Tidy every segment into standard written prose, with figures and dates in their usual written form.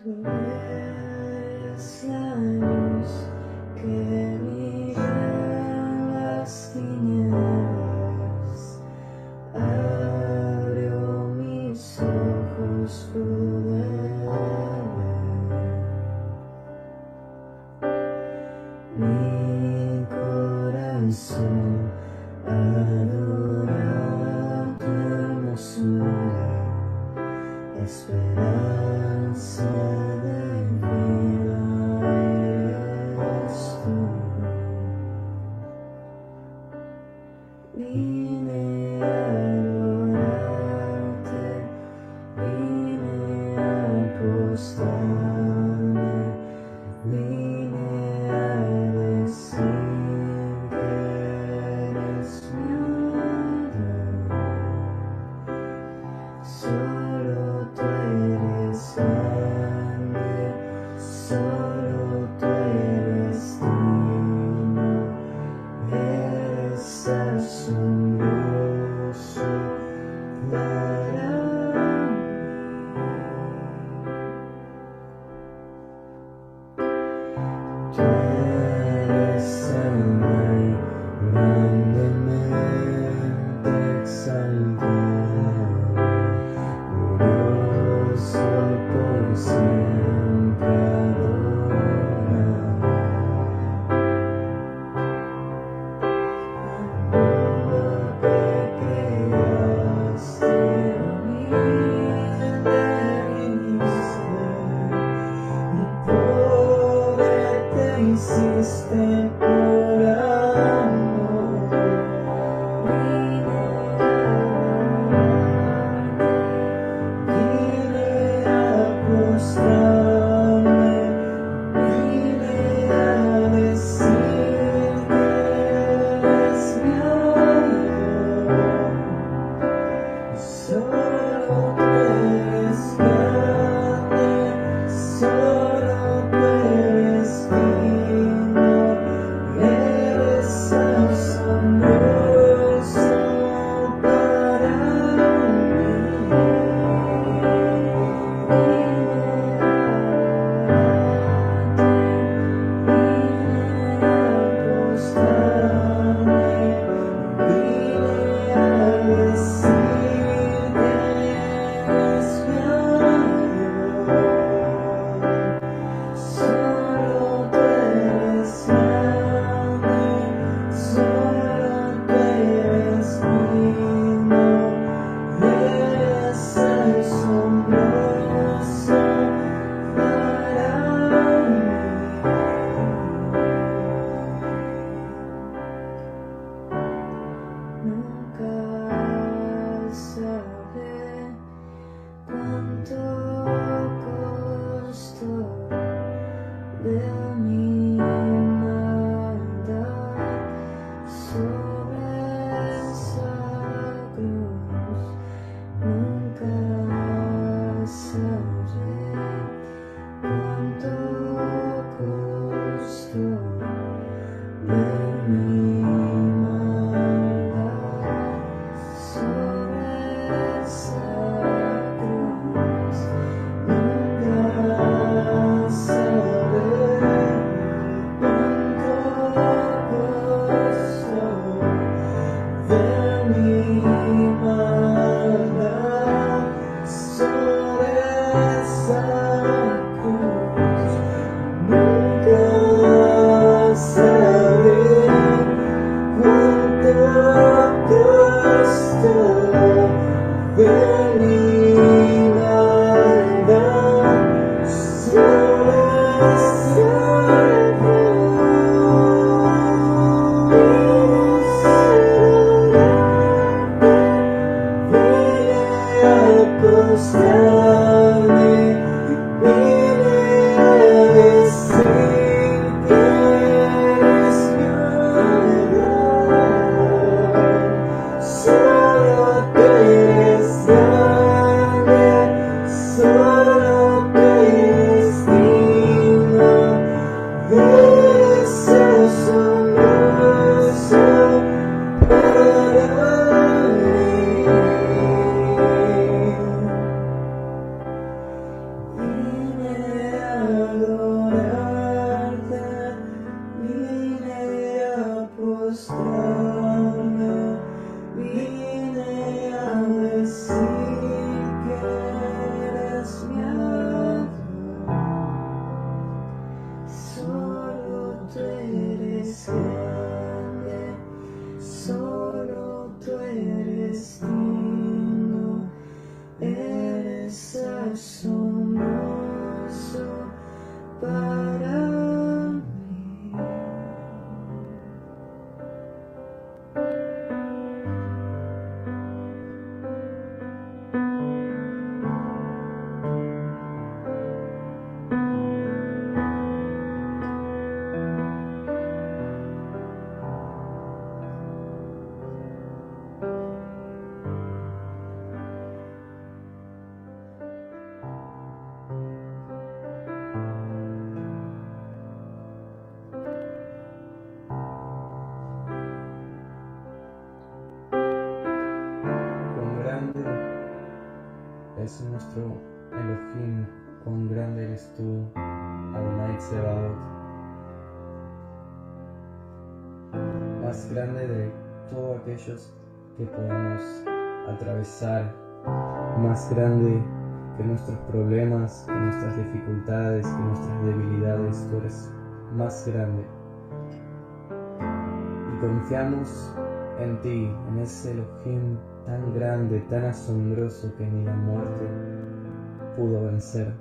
Tú eres la luz que brilla en las tinieblas. Abrió mis ojos, pude ver. Mi corazón adora tu hermosura, esperanza de vida eres tú. Vine a adorarte, vine a postrarme, vine a decir que eres mi Dios. Solo tú eres grande, solo tú eres digno, eres asombroso para mí. Tú eres el Rey grandemente exaltado, glorioso por siempre adorado. Mundo que creaste, humilde viniste, y pobre te hiciste por amor. Vine a adorarte, vine a postrarme, vine a decir que eres mi Dios. Solo tú eres grande, solo tú eres digno, Adonai Tsebaot, más grande de todos aquellos que podemos atravesar, más grande que nuestros problemas, que nuestras dificultades, que nuestras debilidades. Tú eres más grande. Y confiamos en ti, en ese Elohim tan grande, tan asombroso que ni la muerte pudo vencer.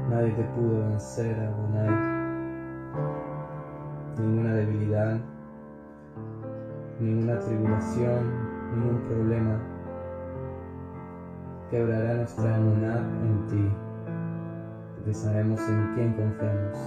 Nadie te pudo vencer, Adonai. Ninguna debilidad, ninguna tribulación, ningún problema quebrará nuestra emuná en ti, porque sabemos en quién confiamos.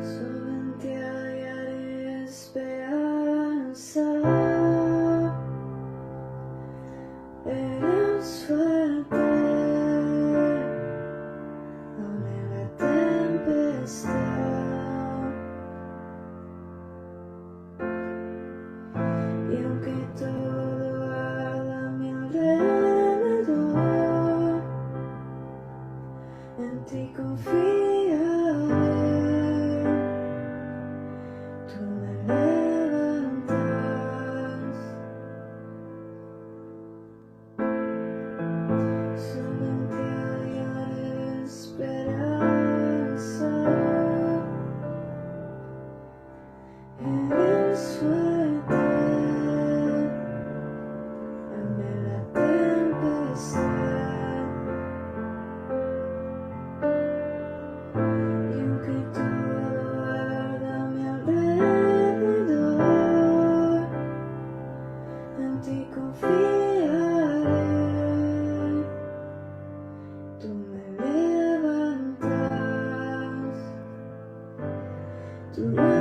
Solo en ti hallaré esperanza. Eres fuerte, aún en la tempestad. Y aunque todo arda a mi alrededor, en ti confiaré. Tú me levantas. Solo en ti hallaré esperanza. Eres fuerte, ante la tempestad. Y aunque todo arda a mi alrededor, en ti confiaré. Tú me levantas. Tú me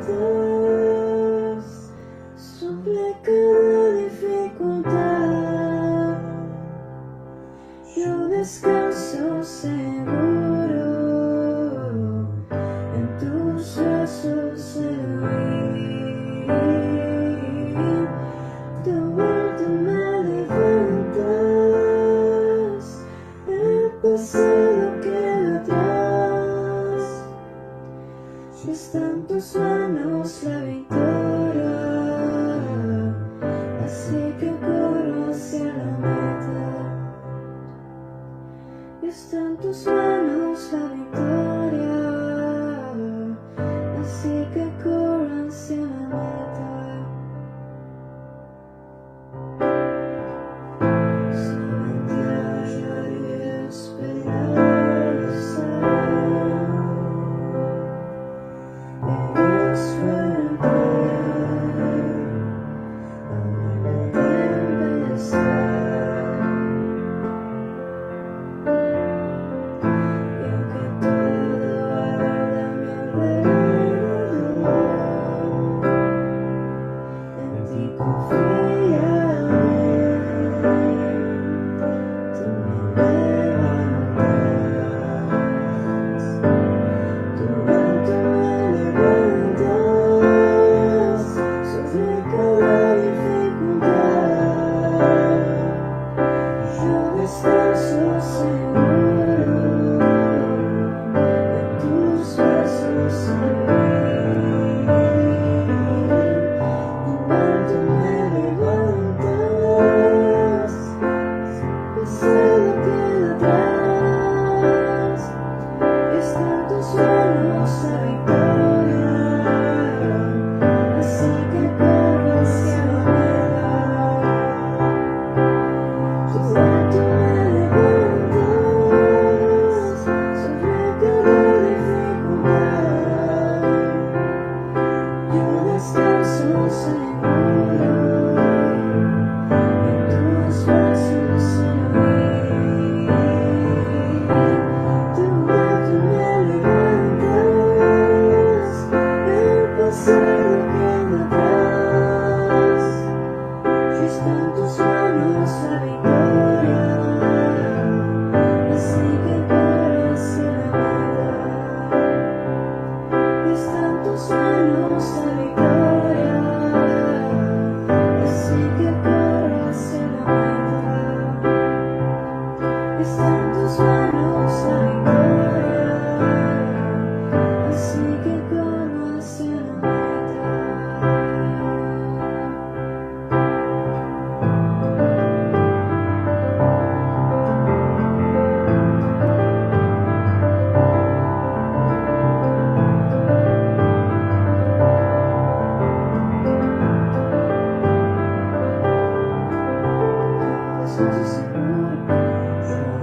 levantas. Sobre cada dificultad yo descanso seguro. En tus brazos, Elohim. De vuelta me levantas. El pasado queda atrás. Si está en tus manos la victoria, así que corro hacia la meta. Está en tus manos la victoria, así que corro hacia la meta. Solo en ti hallaré esperanza. Eres fuerte, aún en la tempestad. Y aunque todo arda a mi alrededor, en ti confiaré. Tú me levantas. Tú me levantas. Sobre cada dificultad yo descanso seguro. En tus brazos, Elohim. Tú me levantas. Pasado queda atrás. Está en tus manos la victoria, así que corro hacia la meta. Tú me levantas. Está en tus manos la victoria, así que corro hacia la meta.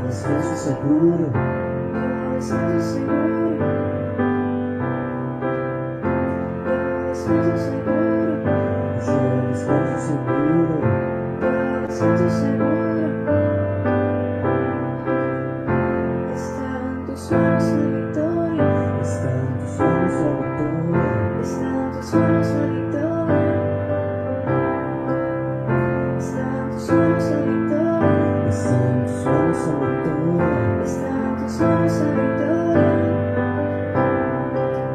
Descanso seguro, Descanso seguro, descanso seguro, descanso seguro, yo descanso seguro. descanso seguro. Está en tus manos la victoria, Está en tus manos la victoria. está en tus manos la victoria, está en tus manos la victoria, Está en tus manos la victoria. está en tus manos la victoria.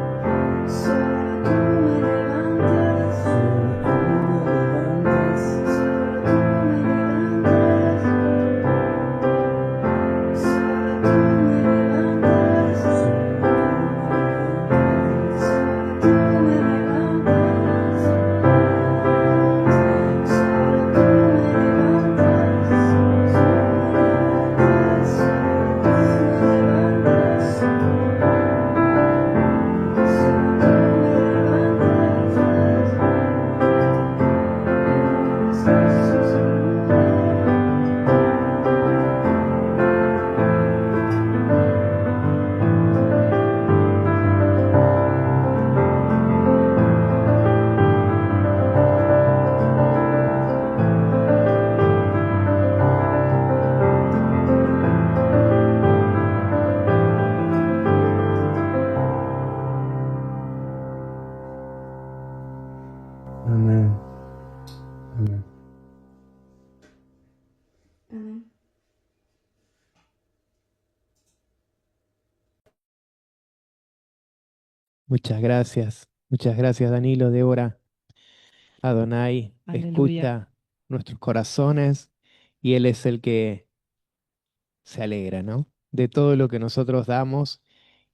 Solo tú me levantas, Solo tú me levantas. solo tú me levantas, solo tú me levantas, solo tú me levantas, solo tú me levantas, Amén. Amén. Amén. Muchas gracias Danilo, Débora, Adonai, Aleluya. escucha nuestros corazones y Él es el que se alegra, ¿no? De todo lo que nosotros damos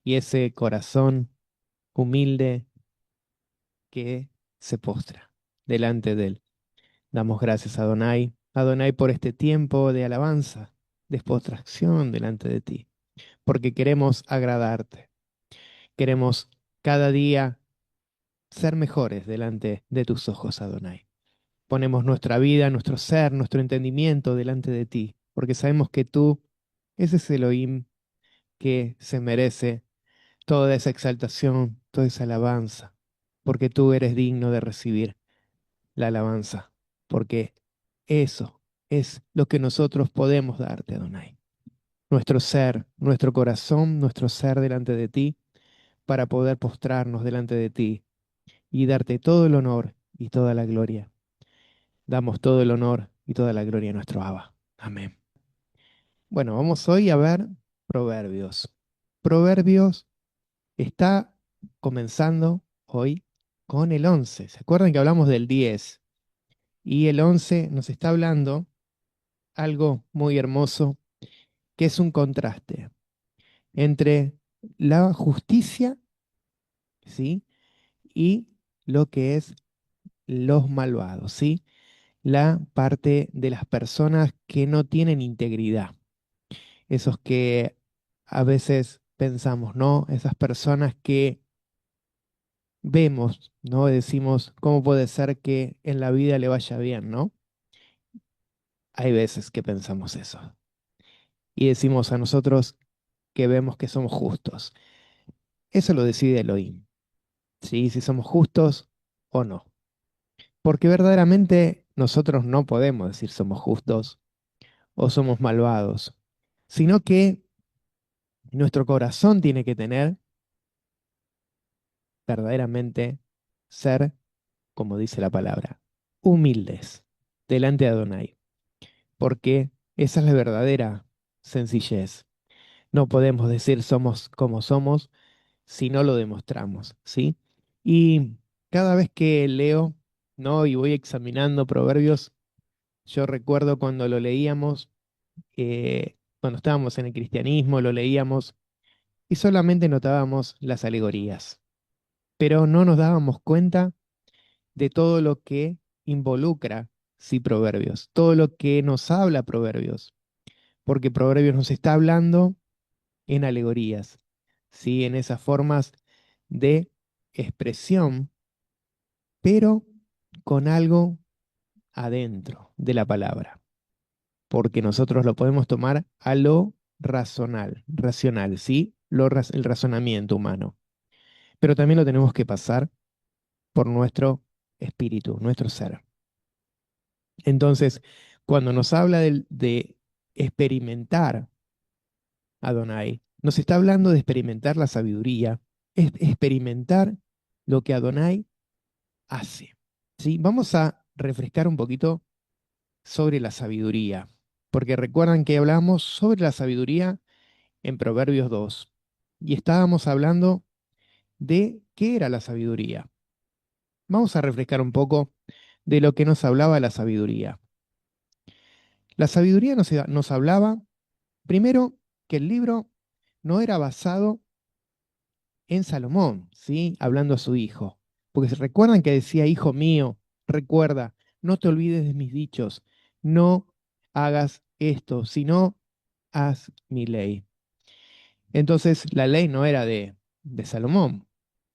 y ese corazón humilde que se postra delante de Él. Damos gracias a Adonai, Adonai por este tiempo de alabanza, de postración delante de ti, porque queremos agradarte, queremos cada día ser mejores delante de tus ojos, Adonai. Ponemos nuestra vida, nuestro ser, nuestro entendimiento delante de ti, porque sabemos que tú, ese es Elohim que se merece toda esa exaltación, toda esa alabanza, porque tú eres digno de recibir la alabanza, porque eso es lo que nosotros podemos darte, Adonai. Nuestro ser, nuestro corazón, nuestro ser delante de ti, para poder postrarnos delante de ti y darte todo el honor y toda la gloria. Damos todo el honor y toda la gloria a nuestro Abba. Amén. Bueno, vamos hoy a ver Proverbios. Proverbios está comenzando hoy con el 11. ¿Se acuerdan que hablamos del 10? Y el 11 nos está hablando algo muy hermoso, que es un contraste entre la justicia, ¿sí? Y lo que es los malvados, ¿sí? La parte de las personas que no tienen integridad. Esos que a veces pensamos, ¿no? Esas personas que vemos, ¿no? Decimos, ¿cómo puede ser que en la vida le vaya bien, ¿no? Hay veces que pensamos eso. Y decimos a nosotros que vemos que somos justos. Eso lo decide Elohim, ¿sí? Si somos justos o no. Porque verdaderamente nosotros no podemos decir somos justos o somos malvados, sino que nuestro corazón tiene que tener verdaderamente ser, como dice la palabra, humildes delante de Adonai, porque esa es la verdadera sencillez. No podemos decir somos como somos si no lo demostramos, ¿sí? Y cada vez que leo, ¿no? Y voy examinando Proverbios, yo recuerdo cuando lo leíamos, cuando estábamos en el cristianismo, lo leíamos y solamente notábamos las alegorías, pero no nos dábamos cuenta de todo lo que involucra, sí, Proverbios, todo lo que nos habla Proverbios, porque Proverbios nos está hablando en alegorías, sí, en esas formas de expresión, pero con algo adentro de la palabra, porque nosotros lo podemos tomar a lo racional, ¿sí? El razonamiento humano, pero también lo tenemos que pasar por nuestro espíritu, nuestro ser. Entonces, cuando nos habla de experimentar Adonai, nos está hablando de experimentar la sabiduría, experimentar lo que Adonai hace. ¿Sí? Vamos a refrescar un poquito sobre la sabiduría, porque recuerdan que hablamos sobre la sabiduría en Proverbios 2 y estábamos hablando de qué era la sabiduría. Vamos a refrescar un poco de lo que nos hablaba la sabiduría. La sabiduría nos hablaba, primero, que el libro no era basado en Salomón, ¿sí? Hablando a su hijo. Porque se recuerdan que decía, hijo mío, recuerda, no te olvides de mis dichos, no hagas esto, sino haz mi ley. Entonces, la ley no era de Salomón,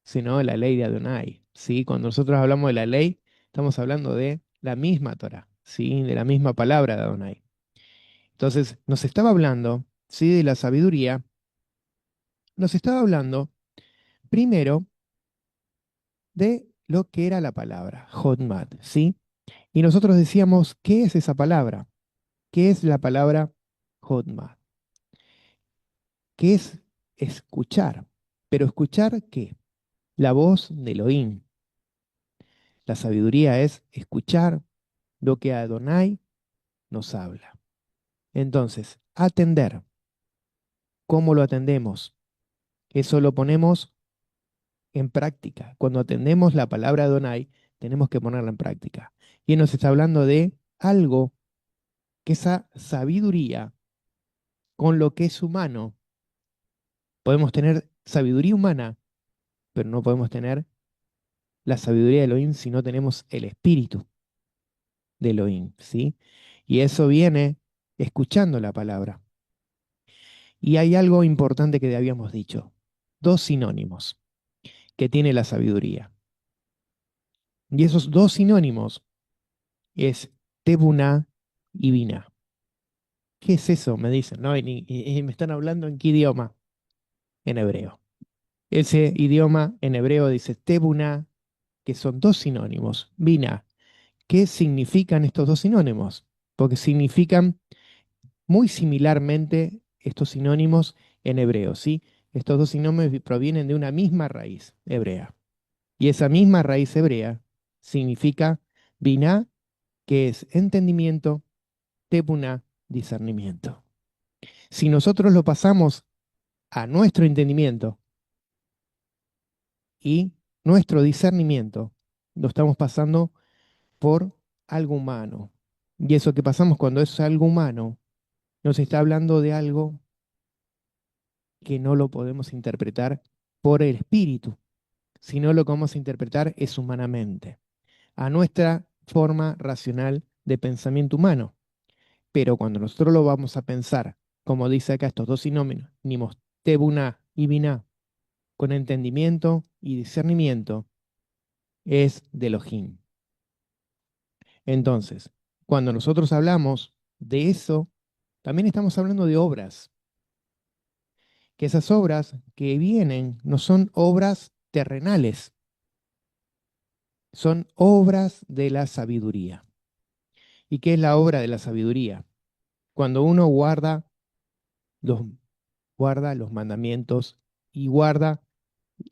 sino la ley de Adonai, ¿sí? Cuando nosotros hablamos de la ley, estamos hablando de la misma Torah, ¿sí? De la misma palabra de Adonai. Entonces, nos estaba hablando, ¿sí? De la sabiduría, nos estaba hablando primero de lo que era la palabra, Hodmad, ¿sí? Y nosotros decíamos, ¿qué es esa palabra? ¿Qué es la palabra Hodmad? ¿Qué es escuchar? Pero escuchar ¿qué? La voz de Elohim. La sabiduría es escuchar lo que Adonai nos habla. Entonces, atender. ¿Cómo lo atendemos? Eso lo ponemos en práctica. Cuando atendemos la palabra Adonai, tenemos que ponerla en práctica. Y él nos está hablando de algo que esa sabiduría con lo que es humano. Podemos tener sabiduría humana, pero no podemos tener la sabiduría de Elohim si no tenemos el espíritu de Elohim, ¿sí? Y eso viene escuchando la palabra. Y hay algo importante que habíamos dicho, dos sinónimos que tiene la sabiduría. Y esos dos sinónimos es Tebuna y Binah. ¿Qué es eso? Me dicen, ¿no? Y me están hablando en qué idioma? En hebreo. Ese idioma en hebreo dice Tebuna, que son dos sinónimos. Binah. ¿Qué significan estos dos sinónimos? Porque significan muy similarmente estos sinónimos en hebreo, ¿sí? Estos dos sinónimos provienen de una misma raíz hebrea. Y esa misma raíz hebrea significa Binah, que es entendimiento, Tebuna, discernimiento. Si nosotros lo pasamos a nuestro entendimiento y nuestro discernimiento, lo estamos pasando por algo humano. Y eso que pasamos cuando es algo humano, nos está hablando de algo que no lo podemos interpretar por el espíritu, sino lo que vamos a interpretar es humanamente, a nuestra forma racional de pensamiento humano. Pero cuando nosotros lo vamos a pensar, como dice acá estos dos sinónimos, Tebuna y Binah, con entendimiento y discernimiento, es de Elohim. Entonces, cuando nosotros hablamos de eso, también estamos hablando de obras, que esas obras que vienen no son obras terrenales, son obras de la sabiduría. ¿Y qué es la obra de la sabiduría? Cuando uno los, guarda los mandamientos y guarda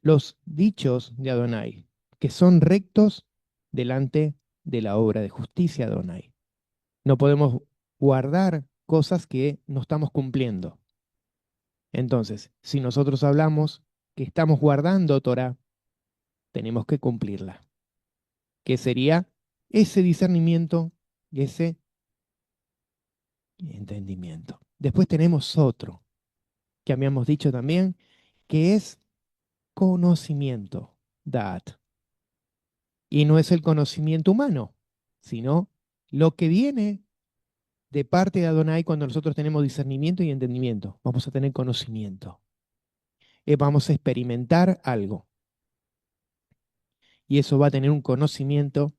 los dichos de Adonai, que son rectos delante de la obra de justicia de Adonai. No podemos guardar cosas que no estamos cumpliendo. Entonces, si nosotros hablamos que estamos guardando Torah, tenemos que cumplirla, que sería ese discernimiento y ese entendimiento. Después tenemos otro, que habíamos dicho también, que es conocimiento, dat. Y no es el conocimiento humano, sino lo que viene de parte de Adonai cuando nosotros tenemos discernimiento y entendimiento. Vamos a tener conocimiento. Vamos a experimentar algo. Y eso va a tener un conocimiento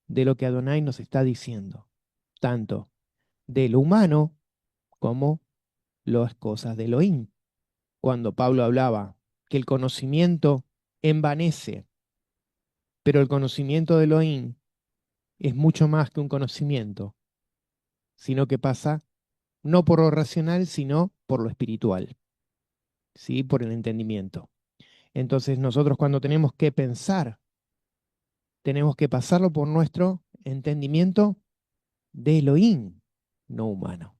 de lo que Adonai nos está diciendo, tanto de lo humano como las cosas de Elohim. Cuando Pablo hablaba que el conocimiento envanece, pero el conocimiento de Elohim es mucho más que un conocimiento, sino que pasa no por lo racional, sino por lo espiritual, ¿sí? Por el entendimiento. Entonces nosotros cuando tenemos que pensar, tenemos que pasarlo por nuestro entendimiento de Elohim, no humano.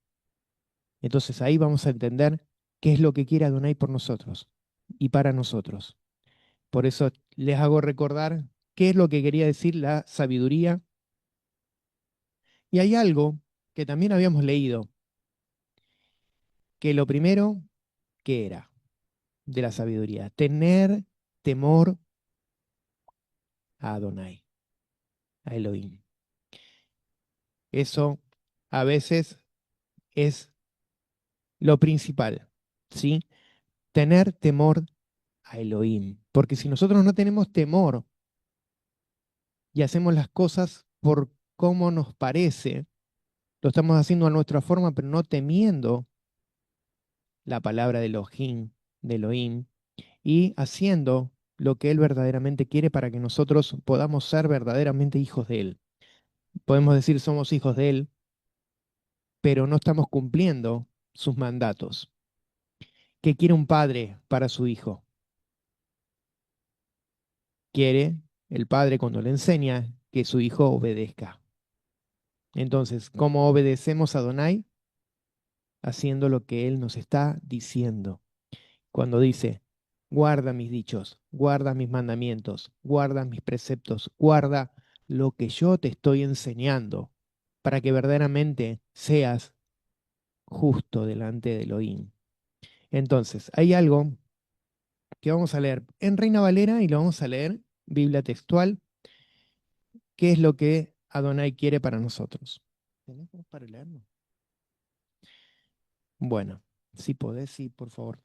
Entonces ahí vamos a entender qué es lo que quiere Adonai por nosotros y para nosotros. Por eso les hago recordar qué es lo que quería decir la sabiduría. Y hay algo que también habíamos leído, que lo primero que era de la sabiduría, tener temor a Adonai, a Elohim. Eso a veces es lo principal, ¿sí? Tener temor a Elohim. Porque si nosotros no tenemos temor y hacemos las cosas por cómo nos parece, lo estamos haciendo a nuestra forma, pero no temiendo la palabra de Elohim, y haciendo lo que Él verdaderamente quiere para que nosotros podamos ser verdaderamente hijos de Él. Podemos decir somos hijos de Él, pero no estamos cumpliendo sus mandatos. ¿Qué quiere un padre para su hijo? Quiere el padre cuando le enseña que su hijo obedezca. Entonces, ¿cómo obedecemos a Adonai? Haciendo lo que Él nos está diciendo. Cuando dice, guarda mis dichos, guarda mis mandamientos, guarda mis preceptos, guarda lo que yo te estoy enseñando, para que verdaderamente seas justo delante de Elohim. Entonces, hay algo que vamos a leer en Reina Valera y lo vamos a leer, Biblia textual, qué es lo que Adonai quiere para nosotros. ¿Tenemos para leerlo? Bueno, si podés, sí, por favor.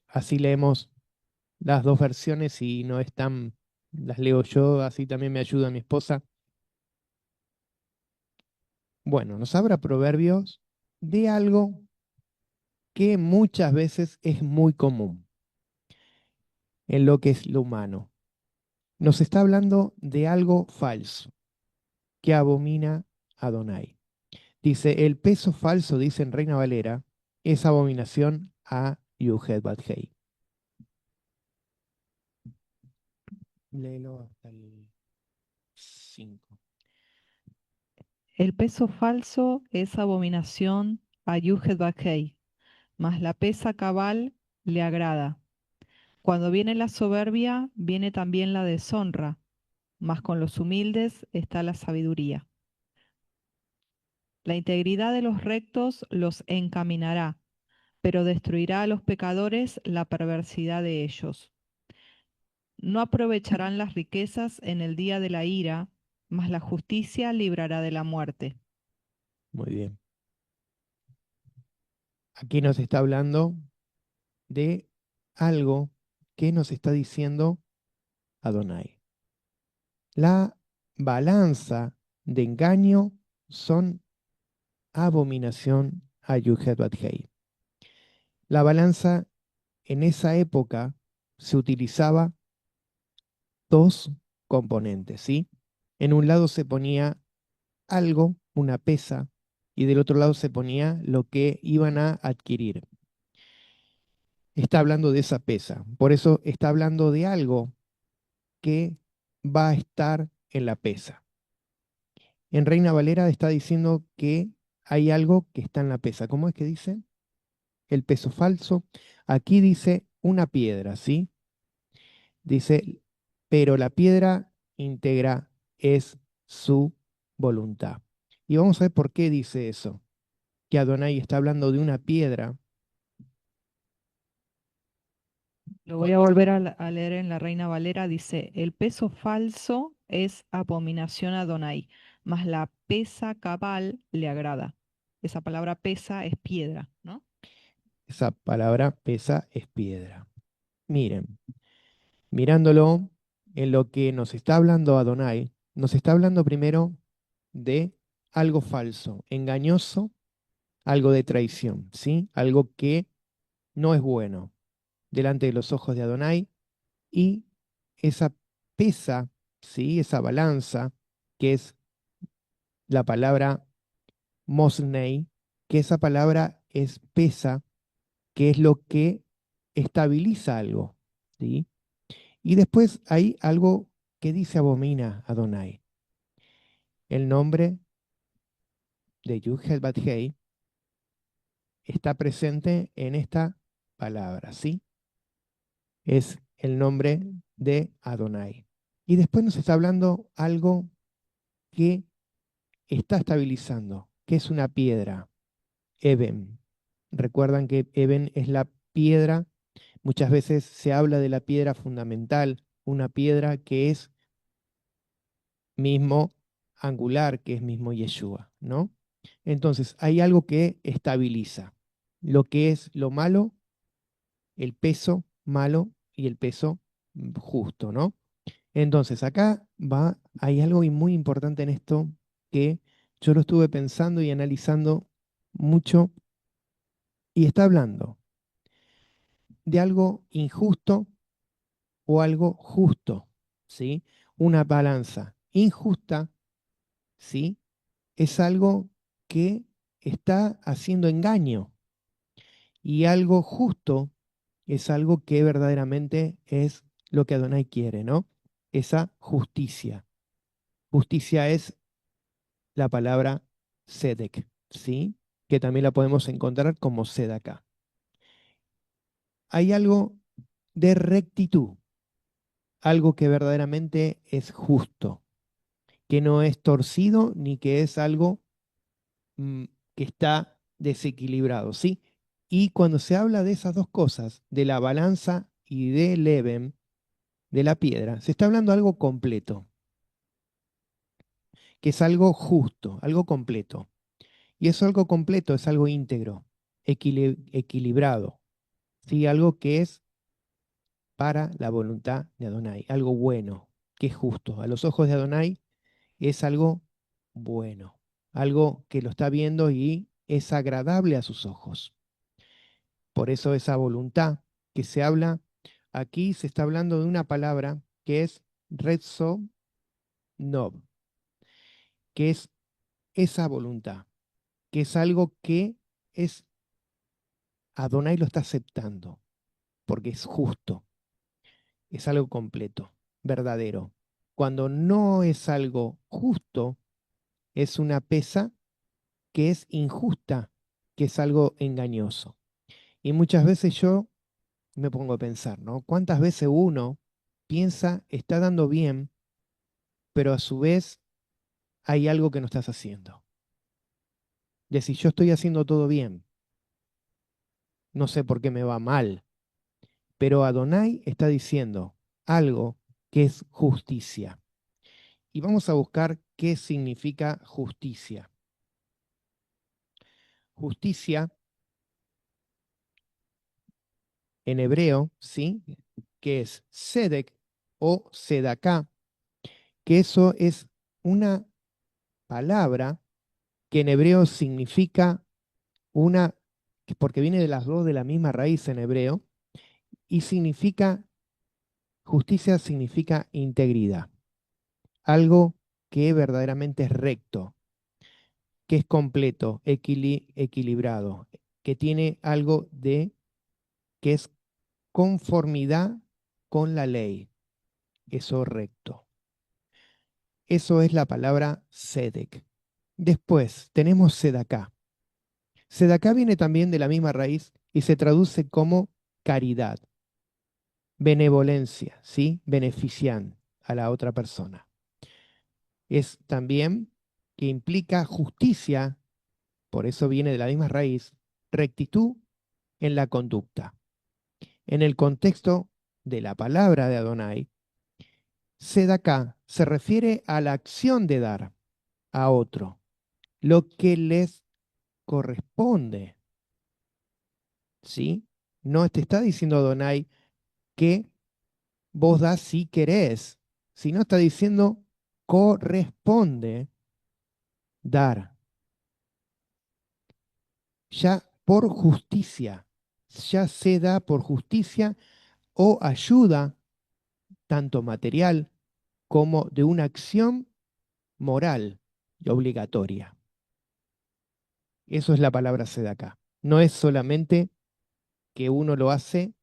Así leemos las dos versiones y no están, las leo yo, así también me ayuda mi esposa. Bueno, nos habla Proverbios de algo que muchas veces es muy común en lo que es lo humano. Nos está hablando de algo falso que abomina a Adonai. Dice, el peso falso, dice en Reina Valera, es abominación a Yuhet Bathei. Léelo hasta el 5. El peso falso es abominación a Yuhet Bakei, mas la pesa cabal le agrada. Cuando viene la soberbia, viene también la deshonra, mas con los humildes está la sabiduría. La integridad de los rectos los encaminará, pero destruirá a los pecadores la perversidad de ellos. No aprovecharán las riquezas en el día de la ira, mas la justicia librará de la muerte. Muy bien. Aquí nos está hablando de algo que nos está diciendo Adonai. La balanza de engaño son abominación a Yuhet Bathei. La balanza en esa época se utilizaba dos componentes, ¿sí? En un lado se ponía algo, una pesa, y del otro lado se ponía lo que iban a adquirir. Está hablando de esa pesa, por eso está hablando de algo que va a estar en la pesa. En Reina Valera está diciendo que hay algo que está en la pesa. ¿Cómo es que dice? El peso falso. Aquí dice una piedra, ¿sí? Dice, pero la piedra íntegra es su voluntad. Y vamos a ver por qué dice eso. que Adonai está hablando de una piedra. Lo voy a volver a leer en la Reina Valera. Dice, el peso falso es abominación a Adonai, mas la pesa cabal le agrada. Esa palabra pesa es piedra, ¿no? Esa palabra pesa es piedra. Miren, mirándolo en lo que nos está hablando Adonai, nos está hablando primero de algo falso, engañoso, algo de traición, ¿sí? Algo que no es bueno delante de los ojos de Adonai, y esa pesa, ¿sí? Esa balanza, que es la palabra mosnei, que esa palabra es pesa, que es lo que estabiliza algo, ¿sí? Y después hay algo que dice abomina Adonai. El nombre de Yud-Heh Bat-Hei está presente en esta palabra, ¿sí? Es el nombre de Adonai. Y después nos está hablando algo que está estabilizando, que es una piedra, Eben. Recuerdan que Eben es la piedra, muchas veces se habla de la piedra fundamental, una piedra que es mismo angular, que es mismo Yeshua, ¿no? Entonces, hay algo que estabiliza lo que es lo malo, el peso malo y el peso justo, ¿no? Entonces, acá hay algo muy importante en esto que yo lo estuve pensando y analizando mucho, y está hablando de algo injusto o algo justo, ¿sí? Una balanza injusta, ¿sí? Es algo que está haciendo engaño, y algo justo es algo que verdaderamente es lo que Adonai quiere, ¿no? Esa justicia. Justicia es la palabra Sedek, ¿sí? Que también la podemos encontrar como Sedaka. Hay algo de rectitud, algo que verdaderamente es justo, que no es torcido ni que es algo mm, que está desequilibrado, ¿sí? Y cuando se habla de esas dos cosas, de la balanza y del Eben, de la piedra, se está hablando de algo completo, que es algo justo, algo completo. Y eso algo completo es algo íntegro, equilibrado, ¿sí? Algo que es para la voluntad de Adonai, algo bueno, que es justo. A los ojos de Adonai es algo bueno, algo que lo está viendo y es agradable a sus ojos. Por eso esa voluntad que se habla, aquí se está hablando de una palabra que es Retso Nob, que es esa voluntad, que es algo que es Adonai lo está aceptando, porque es justo, es algo completo, verdadero. Cuando no es algo justo, es una pesa que es injusta, que es algo engañoso. Y muchas veces yo me pongo a pensar, ¿no? ¿Cuántas veces uno piensa, está dando bien, pero a su vez hay algo que no estás haciendo? Decir, yo estoy haciendo todo bien, no sé por qué me va mal, pero Adonai está diciendo algo que es justicia. Y vamos a buscar qué significa justicia. Justicia en hebreo, ¿sí? Que es sedek o sedaká, que eso es una palabra que en hebreo significa una, porque viene de las dos de la misma raíz en hebreo, y significa, justicia significa integridad, algo que verdaderamente es recto, que es completo, equilibrado, que tiene algo de, que es conformidad con la ley, eso recto. Eso es la palabra sedek. Después tenemos sedaká. Sedaká viene también de la misma raíz y se traduce como caridad, benevolencia, ¿sí? Benefician a la otra persona. Es también que implica justicia, por eso viene de la misma raíz, rectitud en la conducta. En el contexto de la palabra de Adonai, Sedaká se refiere a la acción de dar a otro, lo que les corresponde, ¿sí? No te está diciendo Adonai que vos das si querés, sino está diciendo corresponde dar, ya por justicia, ya se da por justicia o ayuda, tanto material como de una acción moral y obligatoria. Eso es la palabra sedaká. No es solamente que uno lo hace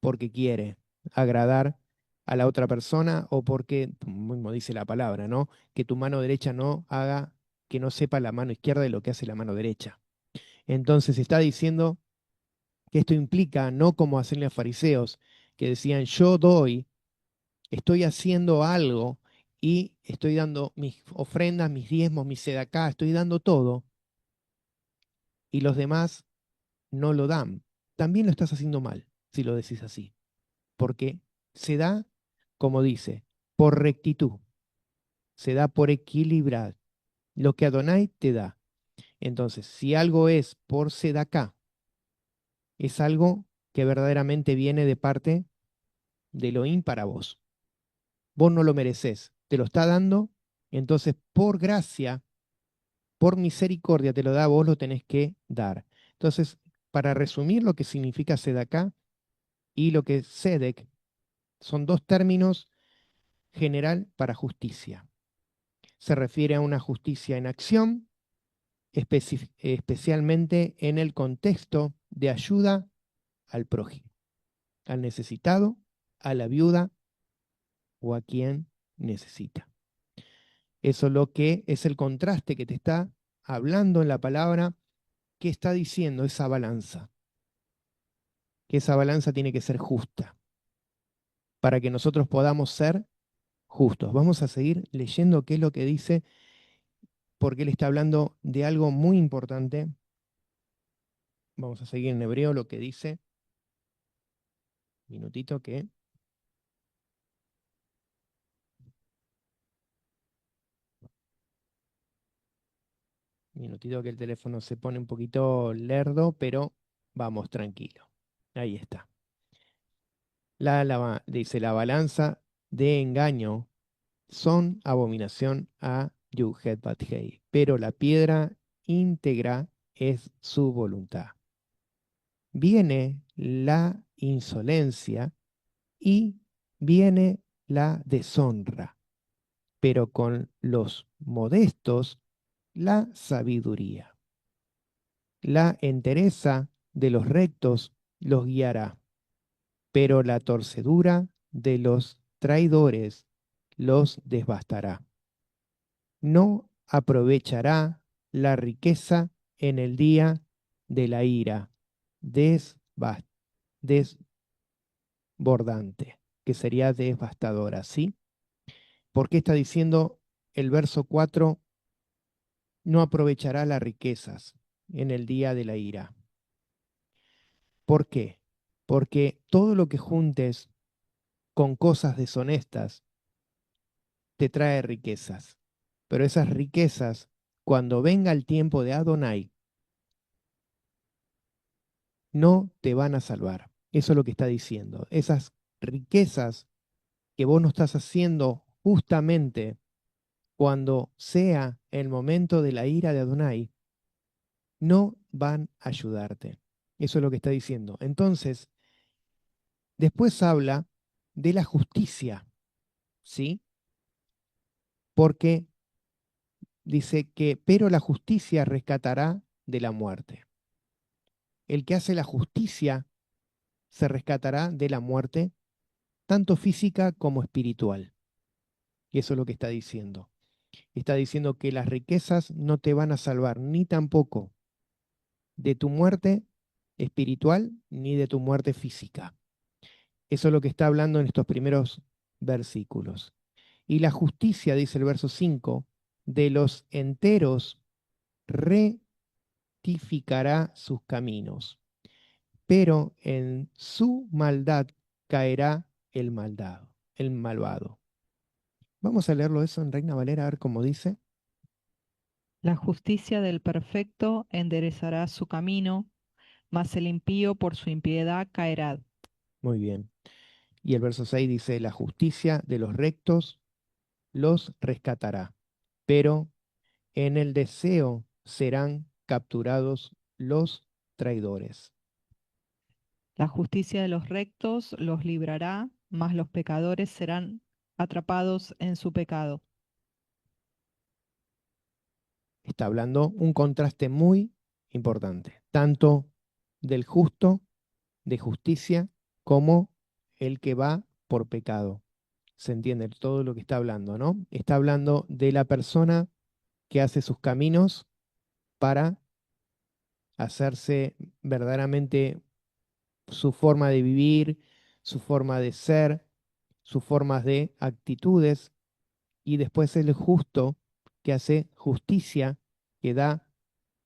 porque quiere agradar a la otra persona o porque, como dice la palabra, ¿no? Que tu mano derecha no haga, que no sepa la mano izquierda de lo que hace la mano derecha. Entonces está diciendo que esto implica, no como hacen los fariseos, que decían, yo doy, estoy haciendo algo y estoy dando mis ofrendas, mis diezmos, mi sedacá, estoy dando todo, y los demás no lo dan. También lo estás haciendo mal, si lo decís así, porque se da, como dice, por rectitud, se da por equilibrar lo que Adonai te da. Entonces, si algo es por sedacá, es algo que verdaderamente viene de parte de Elohim para vos. Vos no lo mereces, te lo está dando, entonces por gracia, por misericordia te lo da, vos lo tenés que dar. Entonces, para resumir lo que significa sedacá y lo que es sedek, son dos términos general para justicia. Se refiere a una justicia en acción, especialmente en el contexto de ayuda al prójimo, al necesitado, a la viuda o a quien necesita. Eso es lo que es el contraste que te está hablando en la palabra, que está diciendo esa balanza, que esa balanza tiene que ser justa, para que nosotros podamos ser justos. Vamos a seguir leyendo qué es lo que dice, porque él está hablando de algo muy importante. Vamos a seguir en hebreo lo que dice. Minutito que... Minutito que el teléfono se pone un poquito lerdo, pero vamos tranquilo. Ahí está. Dice, la balanza de engaño son abominación a Yuhet Bathei, pero la piedra íntegra es su voluntad. Viene la insolencia y viene la deshonra, pero con los modestos la sabiduría. La entereza de los rectos los guiará, pero la torcedura de los traidores los desbastará. No aprovechará la riqueza en el día de la ira desbordante, que sería devastadora, ¿sí? ¿Por qué está diciendo el verso 4? No aprovechará las riquezas en el día de la ira. ¿Por qué? Porque todo lo que juntes con cosas deshonestas te trae riquezas. Pero esas riquezas, cuando venga el tiempo de Adonai, no te van a salvar. Eso es lo que está diciendo. Esas riquezas que vos no estás haciendo justamente cuando sea el momento de la ira de Adonai, no van a ayudarte. Eso es lo que está diciendo. Entonces, después habla de la justicia, ¿sí? Porque dice que, pero la justicia rescatará de la muerte. El que hace la justicia se rescatará de la muerte, tanto física como espiritual. Y eso es lo que está diciendo. Está diciendo que las riquezas no te van a salvar, ni tampoco de tu muerte espiritual, ni de tu muerte física. Eso es lo que está hablando en estos primeros versículos. Y la justicia, dice el verso 5, de los enteros rectificará sus caminos, pero en su maldad caerá el malvado. Vamos a leerlo eso en Reina Valera, a ver cómo dice. La justicia del perfecto enderezará su camino, mas el impío por su impiedad caerá. Muy bien. Y el verso 6 dice, la justicia de los rectos los rescatará, pero en el deseo serán capturados los traidores. La justicia de los rectos los librará, mas los pecadores serán atrapados en su pecado. Está hablando un contraste muy importante, tanto del justo, de justicia, como el que va por pecado. Se entiende todo lo que está hablando, ¿no? Está hablando de la persona que hace sus caminos para hacerse verdaderamente su forma de vivir, su forma de ser, sus formas de actitudes, y después el justo que hace justicia, que da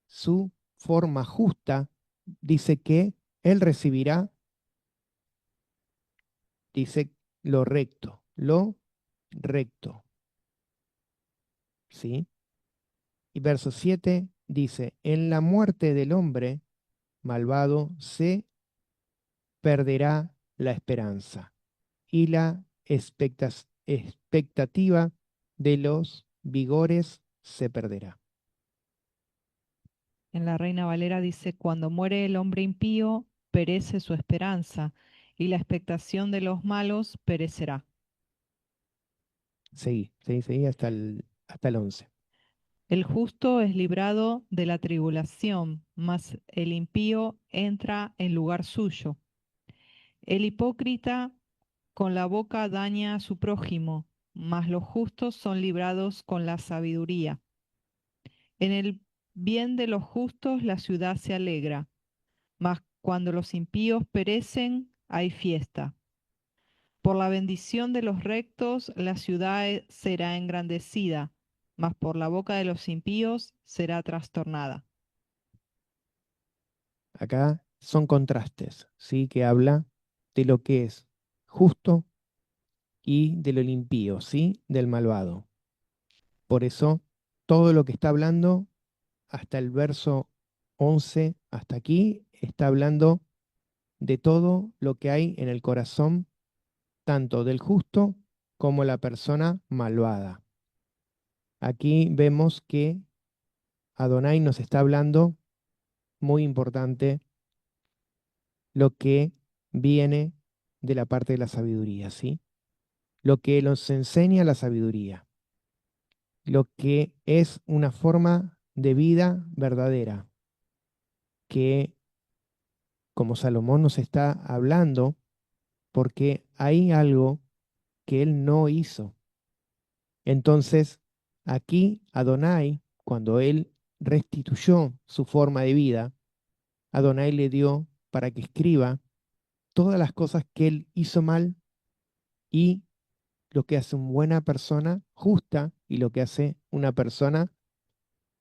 su forma justa, dice que él recibirá, dice lo recto, ¿sí? Y verso 7 dice, en la muerte del hombre malvado se perderá la esperanza y la expectativa de los vigores se perderá. En la Reina Valera dice, cuando muere el hombre impío, perece su esperanza, y la expectación de los malos perecerá. Seguí hasta el 11. El justo es librado de la tribulación, mas el impío entra en lugar suyo. El hipócrita con la boca daña a su prójimo, mas los justos son librados con la sabiduría. En el bien de los justos la ciudad se alegra, mas cuando los impíos perecen, hay fiesta. Por la bendición de los rectos la ciudad será engrandecida, mas por la boca de los impíos será trastornada. Acá son contrastes, ¿sí? Que habla de lo que es justo y de lo impío, ¿sí? Del malvado. Por eso, todo lo que está hablando, hasta el verso 11, hasta aquí, está hablando de todo lo que hay en el corazón, tanto del justo como la persona malvada. Aquí vemos que Adonai nos está hablando, muy importante, lo que viene de la parte de la sabiduría, ¿sí? Lo que nos enseña la sabiduría, lo que es una forma de vida verdadera, que como Salomón nos está hablando, porque hay algo que él no hizo. Entonces, aquí Adonai, cuando él restituyó su forma de vida, Adonai le dio para que escriba todas las cosas que él hizo mal y lo que hace una buena persona justa y lo que hace una persona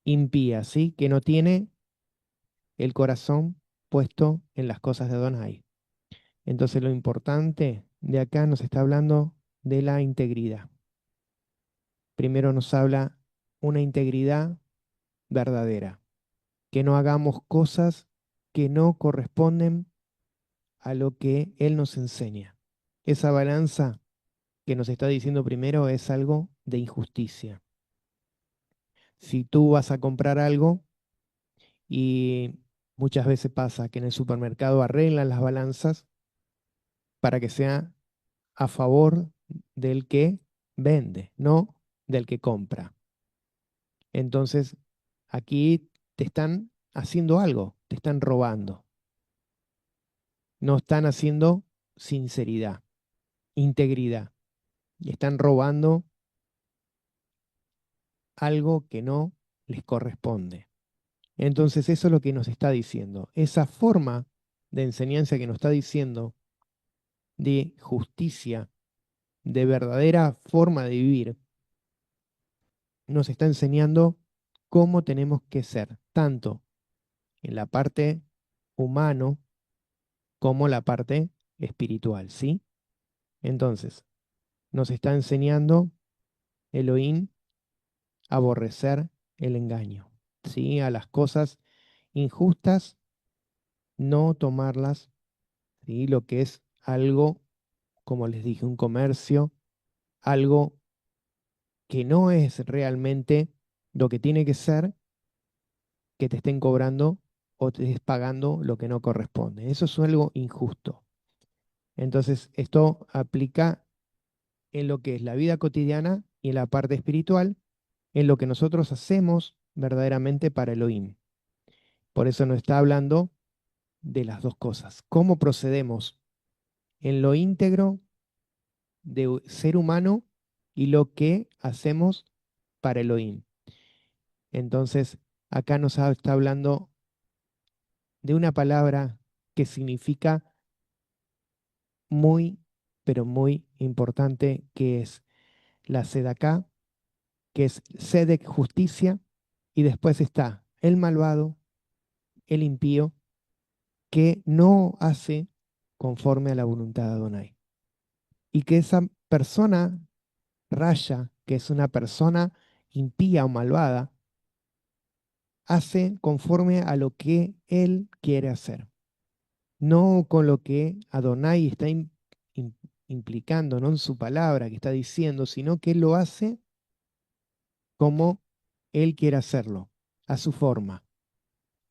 impía, ¿sí? Que no tiene el corazón puesto en las cosas de Adonai. Entonces lo importante de acá nos está hablando de la integridad. Primero nos habla una integridad verdadera, que no hagamos cosas que no corresponden a lo que Él nos enseña. Esa balanza que nos está diciendo primero es algo de injusticia. Si tú vas a comprar algo y muchas veces pasa que en el supermercado arreglan las balanzas para que sea a favor del que vende, no del que compra. Entonces, aquí te están haciendo algo, te están robando. No están haciendo sinceridad, integridad. Y están robando algo que no les corresponde. Entonces, eso es lo que nos está diciendo. Esa forma de enseñanza que nos está diciendo de justicia, de verdadera forma de vivir, nos está enseñando cómo tenemos que ser, tanto en la parte humano como la parte espiritual, ¿sí? Entonces, nos está enseñando Elohim a aborrecer el engaño, ¿sí? A las cosas injustas, no tomarlas, ¿sí? Lo que es algo, como les dije, un comercio, algo que no es realmente lo que tiene que ser, que te estén cobrando o te estés pagando lo que no corresponde. Eso es algo injusto. Entonces, esto aplica en lo que es la vida cotidiana y en la parte espiritual, en lo que nosotros hacemos verdaderamente para Elohim. Por eso nos está hablando de las dos cosas. ¿Cómo procedemos en lo íntegro de ser humano y lo que hacemos para Elohim? Entonces, acá nos está hablando de una palabra que significa muy, pero muy importante, que es la sedaká, que es sedek, justicia, y después está el malvado, el impío, que no hace conforme a la voluntad de Adonai. Y que esa persona raya, que es una persona impía o malvada, hace conforme a lo que él quiere hacer, no con lo que Adonai está im- implicando, no en su palabra que está diciendo, sino que él lo hace como él quiere hacerlo, a su forma.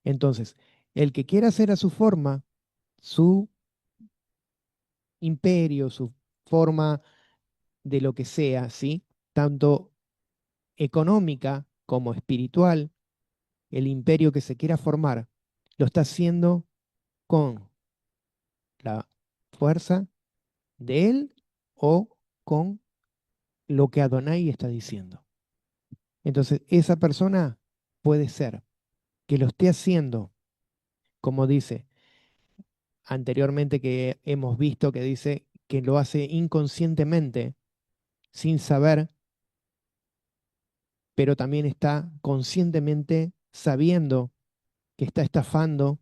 Entonces, el que quiera hacer a su forma, su imperio, su forma de lo que sea, ¿sí? Tanto económica como espiritual, el imperio que se quiera formar, lo está haciendo con la fuerza de él o con lo que Adonai está diciendo. Entonces, esa persona puede ser que lo esté haciendo, como dice anteriormente que hemos visto, que dice que lo hace inconscientemente, sin saber, pero también está conscientemente sabiendo que está estafando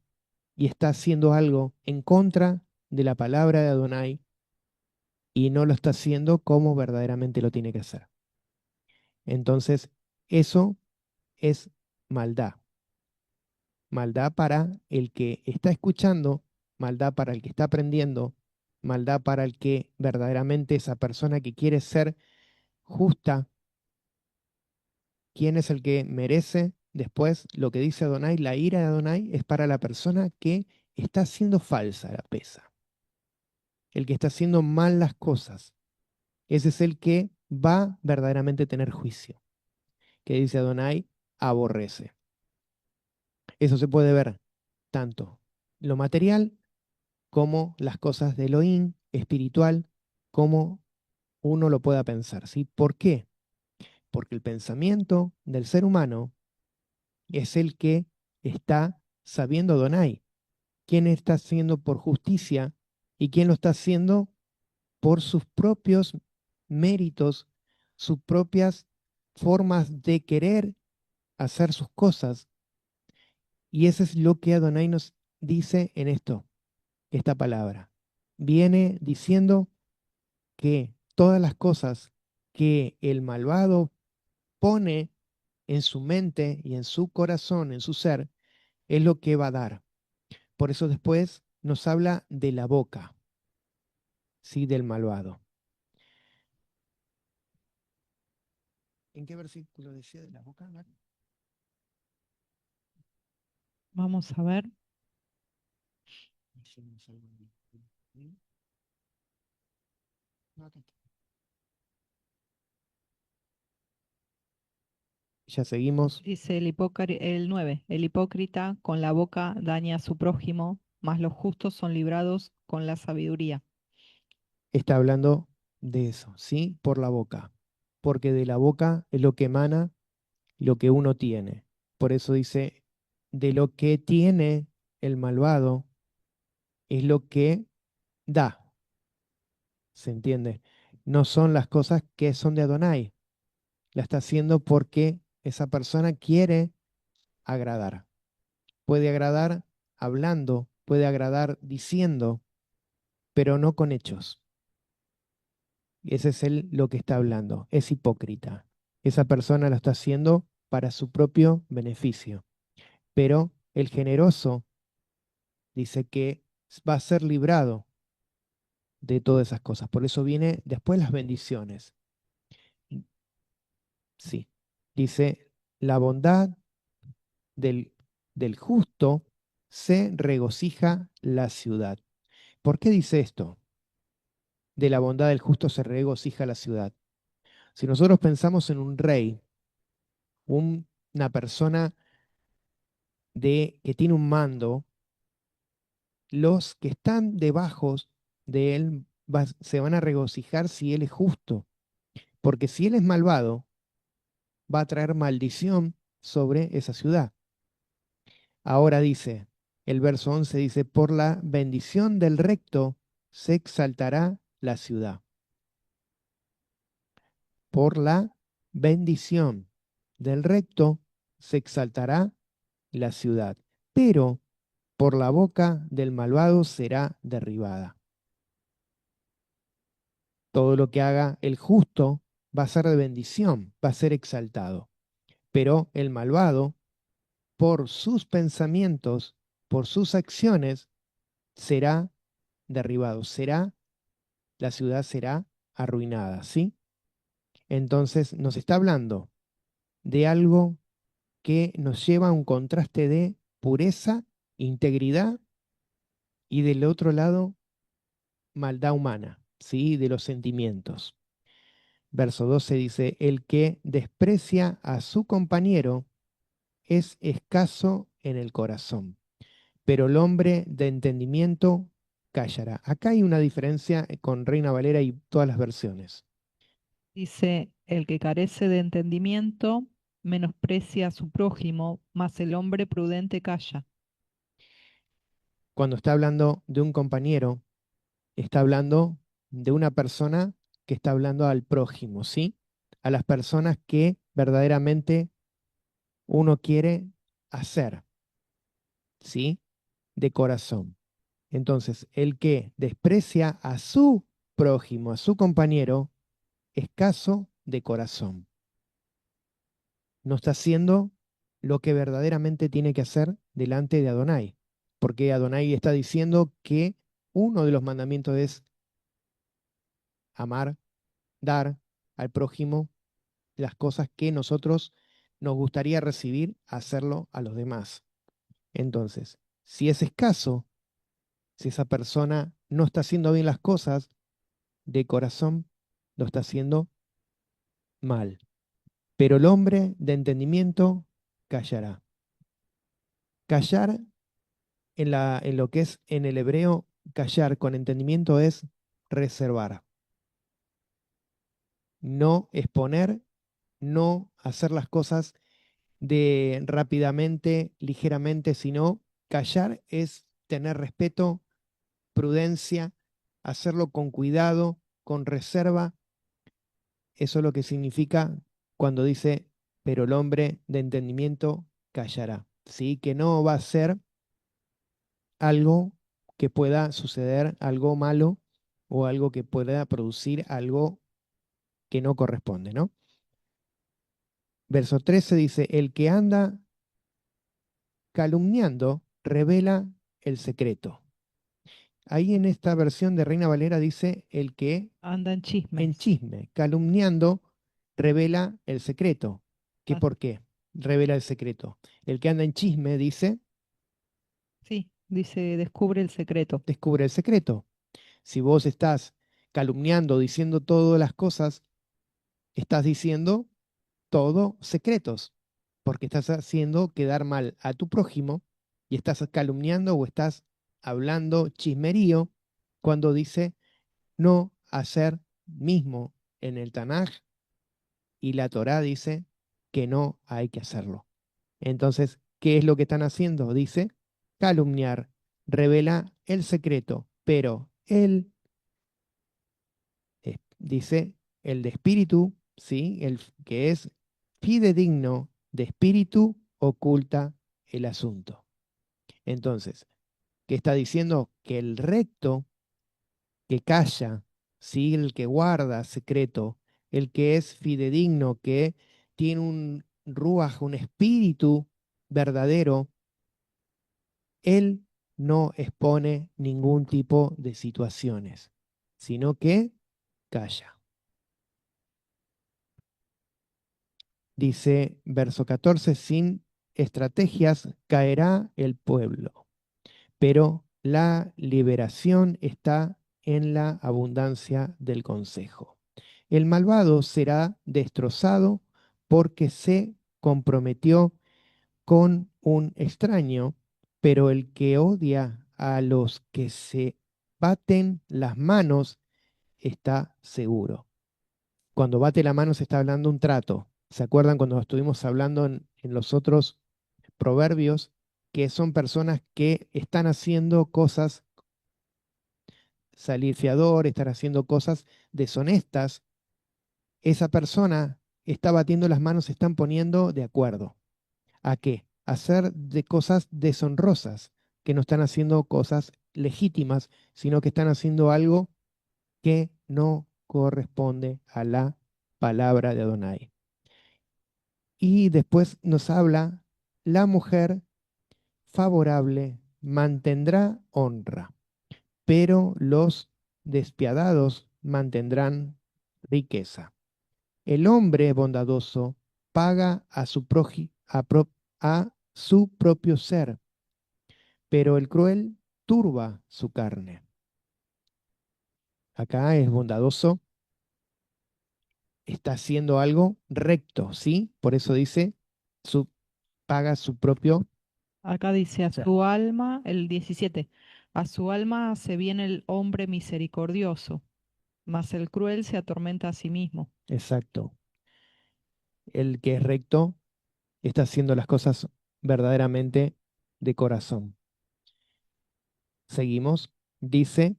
y está haciendo algo en contra de la palabra de Adonai y no lo está haciendo como verdaderamente lo tiene que hacer. Entonces, eso es maldad. Maldad para el que está escuchando, maldad para el que está aprendiendo, maldad para el que verdaderamente esa persona que quiere ser justa, ¿quién es el que merece después lo que dice Adonai? La ira de Adonai es para la persona que está haciendo falsa la pesa, el que está haciendo mal las cosas. Ese es el que va verdaderamente a tener juicio, que dice Adonai, aborrece. Eso se puede ver tanto lo material como las cosas de Elohim, espiritual, como uno lo pueda pensar, ¿sí? ¿Por qué? Porque el pensamiento del ser humano es el que está sabiendo Adonai, quién está haciendo por justicia y quién lo está haciendo por sus propios méritos, sus propias formas de querer hacer sus cosas. Y eso es lo que Adonai nos dice en esto, esta palabra. Viene diciendo que todas las cosas que el malvado pone en su mente y en su corazón, en su ser, es lo que va a dar. Por eso después nos habla de la boca, ¿sí? Del malvado. ¿En qué versículo decía de la boca? Mari? Vamos a ver. Yo no salgo ahí. ¿Sí? No, acá está. Ya seguimos. Dice el 9, el hipócrita con la boca daña a su prójimo, mas los justos son librados con la sabiduría. Está hablando de eso, ¿sí? Por la boca. Porque de la boca es lo que emana lo que uno tiene. Por eso dice, de lo que tiene el malvado es lo que da. ¿Se entiende? No son las cosas que son de Adonai. La está haciendo porque esa persona quiere agradar. puede agradar hablando, puede agradar diciendo, pero no con hechos. Ese es lo que está hablando, es hipócrita. Esa persona lo está haciendo para su propio beneficio. Pero el generoso dice que va a ser librado de todas esas cosas. Por eso viene después las bendiciones. Sí, dice, la bondad del, del justo se regocija la ciudad. ¿Por qué dice esto? De la bondad del justo se regocija la ciudad. Si nosotros pensamos en un rey, una persona que tiene un mando, los que están debajo de él se van a regocijar si él es justo, porque si él es malvado, va a traer maldición sobre esa ciudad. Ahora dice, el verso 11 dice, por la bendición del recto se exaltará la ciudad. Por la bendición del recto se exaltará la ciudad, pero por la boca del malvado será derribada. Todo lo que haga el justo va a ser de bendición, va a ser exaltado. Pero el malvado, por sus pensamientos, por sus acciones, será derribado, la ciudad será arruinada, ¿sí? Entonces nos está hablando de algo que nos lleva a un contraste de pureza, integridad y del otro lado, maldad humana, ¿sí? De los sentimientos. Verso 12 dice, el que desprecia a su compañero es escaso en el corazón, pero el hombre de entendimiento callará. Acá hay una diferencia con Reina Valera y todas las versiones. Dice, el que carece de entendimiento menosprecia a su prójimo, mas el hombre prudente calla. Cuando está hablando de un compañero, está hablando de una persona que está hablando al prójimo, ¿sí? A las personas que verdaderamente uno quiere hacer, ¿sí? De corazón. Entonces, el que desprecia a su prójimo, a su compañero, escaso de corazón. No está haciendo lo que verdaderamente tiene que hacer delante de Adonai. Porque Adonai está diciendo que uno de los mandamientos es amar, dar al prójimo las cosas que nosotros nos gustaría recibir, hacerlo a los demás. Entonces, si es escaso, si esa persona no está haciendo bien las cosas, de corazón lo está haciendo mal. Pero el hombre de entendimiento callará. Callar en lo que es en el hebreo, callar con entendimiento es reservar. No exponer, no hacer las cosas de rápidamente, ligeramente, sino callar es tener respeto, prudencia, hacerlo con cuidado, con reserva. Eso es lo que significa cuando dice, pero el hombre de entendimiento callará. ¿Sí? Que no va a ser algo que pueda suceder, algo malo o algo que pueda producir algo que no corresponde, ¿no? Verso 13 dice, el que anda calumniando revela el secreto. Ahí en esta versión de Reina Valera dice el que Anda en en chismes. chisme, calumniando, revela el secreto. ¿Qué Ah, por qué? Revela el secreto. El que anda en chisme dice, sí, dice, descubre el secreto. descubre el secreto. Si vos estás calumniando, diciendo todas las cosas, estás diciendo todo secretos, porque estás haciendo quedar mal a tu prójimo y estás calumniando o estás hablando chismerío cuando dice no hacer mismo en el Tanaj y la Torá dice que no hay que hacerlo. Entonces, ¿qué es lo que están haciendo? Dice calumniar, revela el secreto, pero él dice el de espíritu, ¿sí? El que es fidedigno de espíritu oculta el asunto. Entonces, ¿qué está diciendo? Que el recto que calla, ¿sí? El que guarda secreto, el que es fidedigno, que tiene un ruaj, un espíritu verdadero, él no expone ningún tipo de situaciones, sino que calla. Dice verso 14, sin estrategias caerá el pueblo, pero la liberación está en la abundancia del consejo. El malvado será destrozado porque se comprometió con un extraño, pero el que odia a los que se baten las manos está seguro. Cuando bate la mano se está hablando un trato. ¿Se acuerdan cuando estuvimos hablando en los otros proverbios? Que son personas que están haciendo cosas, salir fiador, estar haciendo cosas deshonestas. Esa persona está batiendo las manos, se están poniendo de acuerdo. ¿A qué? Hacer de cosas deshonrosas, que no están haciendo cosas legítimas, sino que están haciendo algo que no corresponde a la palabra de Adonai. Y después nos habla, la mujer favorable mantendrá honra, pero los despiadados mantendrán riqueza. El hombre bondadoso paga a a su propio ser, pero el cruel turba su carne. Acá es bondadoso, está haciendo algo recto, ¿sí? Por eso dice, su, paga su propio Acá dice, a ser. su alma, el 17, a su alma hace bien el hombre misericordioso, mas el cruel se atormenta a sí mismo. Exacto. El que es recto está haciendo las cosas verdaderamente de corazón. Seguimos. Dice,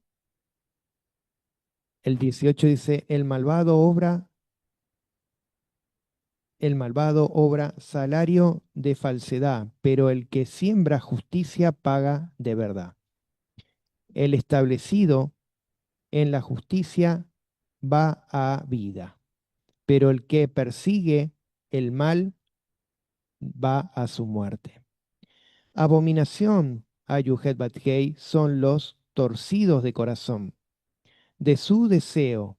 el 18 dice, el malvado obra salario de falsedad, pero el que siembra justicia paga de verdad. El establecido en la justicia va a vida, pero el que persigue el mal va a su muerte. Abominación a Yuhet Bathei son los torcidos de corazón, de su deseo,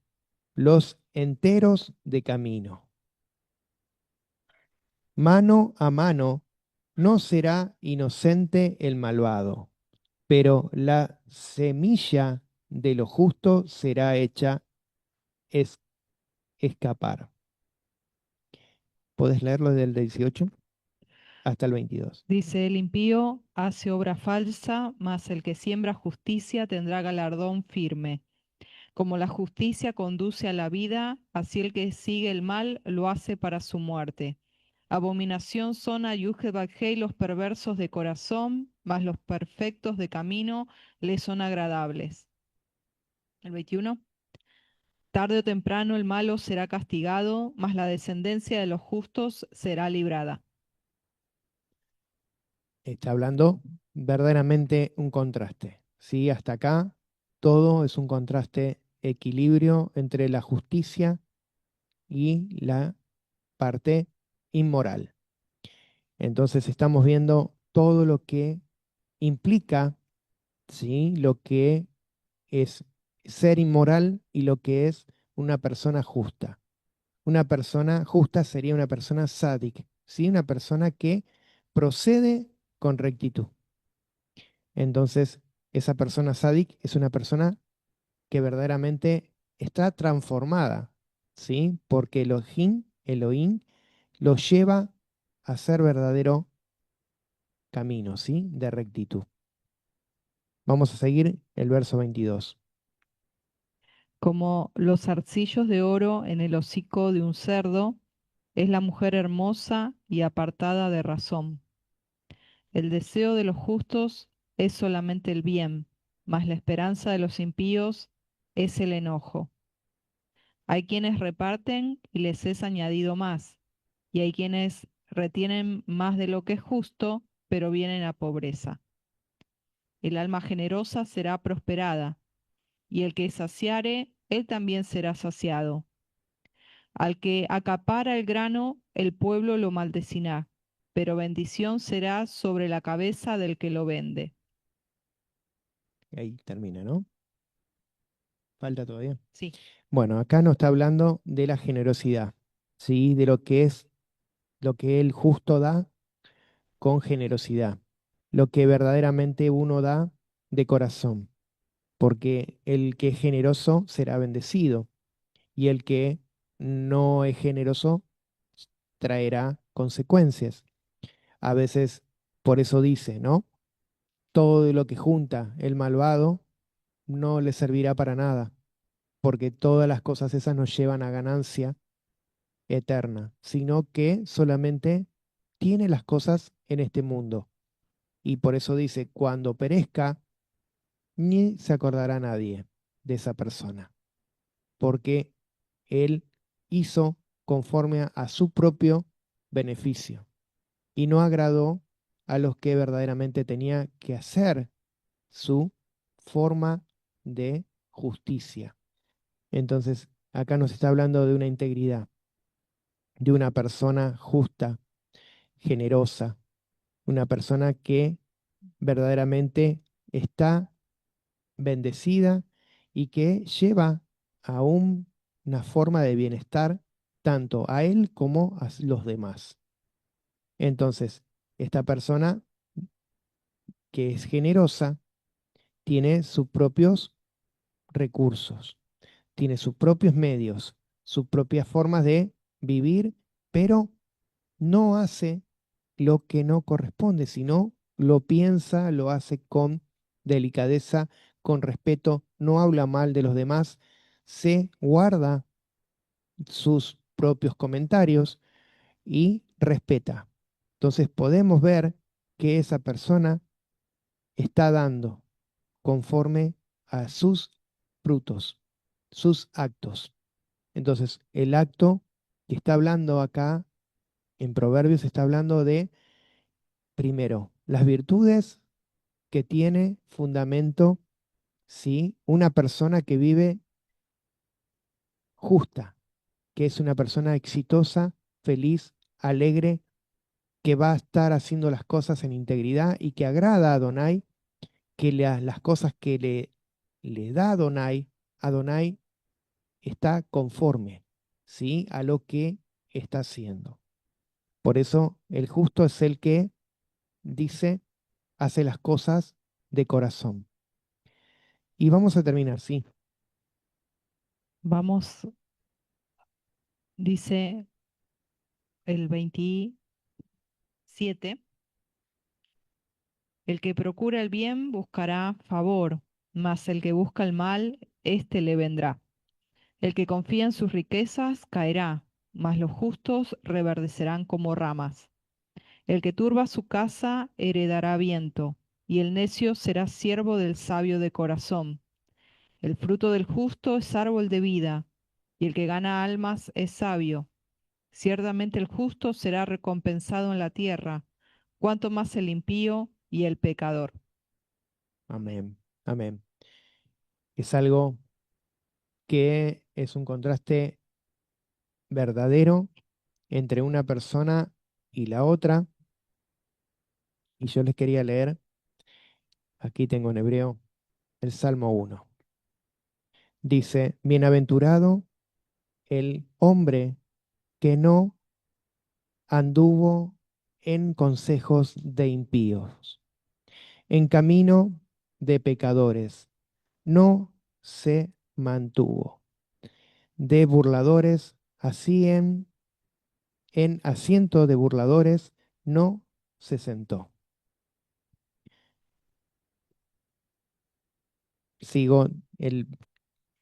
los enteros de camino. Mano a mano no será inocente el malvado, pero la semilla de lo justo será hecha es escapar. ¿Puedes leerlo del 18 hasta el 22? Dice, el impío hace obra falsa, mas el que siembra justicia tendrá galardón firme. Como la justicia conduce a la vida, así el que sigue el mal lo hace para su muerte. Abominación son a Yuhel los perversos de corazón, mas los perfectos de camino les son agradables. El 21. Tarde o temprano el malo será castigado, mas la descendencia de los justos será librada. Está hablando verdaderamente un contraste. ¿Sí? Hasta acá todo es un contraste, equilibrio entre la justicia y la parte inmoral. Entonces estamos viendo todo lo que implica, ¿sí? Lo que es ser inmoral y lo que es una persona justa. Una persona justa sería una persona sádic, ¿sí? Una persona que procede con rectitud. Entonces, esa persona sádic es una persona que verdaderamente está transformada, ¿sí? Porque Elohim, lo lleva a ser verdadero camino, ¿sí? De rectitud. Vamos a seguir el verso 22. Como los arcillos de oro en el hocico de un cerdo, es la mujer hermosa y apartada de razón. El deseo de los justos es solamente el bien, mas la esperanza de los impíos es el enojo. Hay quienes reparten y les es añadido más, y hay quienes retienen más de lo que es justo, pero vienen a pobreza. El alma generosa será prosperada, y el que saciare, él también será saciado. Al que acapara el grano, el pueblo lo maldecirá, pero bendición será sobre la cabeza del que lo vende. Ahí termina, ¿no? Falta todavía. Sí, Bueno, acá nos está hablando de la generosidad, ¿sí? De lo que es lo que el justo da con generosidad, lo que verdaderamente uno da de corazón, porque el que es generoso será bendecido y el que no es generoso traerá consecuencias. A veces, por eso dice, ¿no? Todo lo que junta el malvado no le servirá para nada, porque todas las cosas esas nos llevan a ganancia eterna, sino que solamente tiene las cosas en este mundo. Y por eso dice, cuando perezca, ni se acordará nadie de esa persona, porque él hizo conforme a su propio beneficio y no agradó a los que verdaderamente tenía que hacer su forma de justicia. Entonces, acá nos está hablando de una integridad, de una persona justa, generosa, una persona que verdaderamente está bendecida y que lleva a una forma de bienestar tanto a él como a los demás. Entonces, esta persona que es generosa tiene sus propios recursos, tiene sus propios medios, sus propias formas de vivir, pero no hace lo que no corresponde, sino lo piensa, lo hace con delicadeza, con respeto, no habla mal de los demás, se guarda sus propios comentarios y respeta. Entonces podemos ver que esa persona está dando conforme a sus frutos, sus actos. Entonces, el acto que está hablando acá en Proverbios está hablando de, primero, las virtudes que tiene fundamento, ¿sí? Una persona que vive justa, que es una persona exitosa, feliz, alegre, que va a estar haciendo las cosas en integridad y que agrada a Adonai, que las cosas que le da Adonai está conforme, ¿sí? A lo que está haciendo. Por eso el justo es el que dice, hace las cosas de corazón. Y vamos a terminar, sí. vamos, dice el 27, el que procura el bien buscará favor, mas el que busca el mal, éste le vendrá. El que confía en sus riquezas caerá, mas los justos reverdecerán como ramas. El que turba su casa heredará viento, y el necio será siervo del sabio de corazón. El fruto del justo es árbol de vida, y el que gana almas es sabio. Ciertamente el justo será recompensado en la tierra, cuanto más el impío y el pecador. Amén. Amén. Es algo que es un contraste verdadero entre una persona y la otra. Y yo les quería leer, aquí tengo en hebreo, el Salmo 1. Dice, bienaventurado el hombre que no anduvo en consejos de impíos, en camino de pecadores, no se mantuvo, de burladores, así en asiento de burladores, no se sentó. Sigo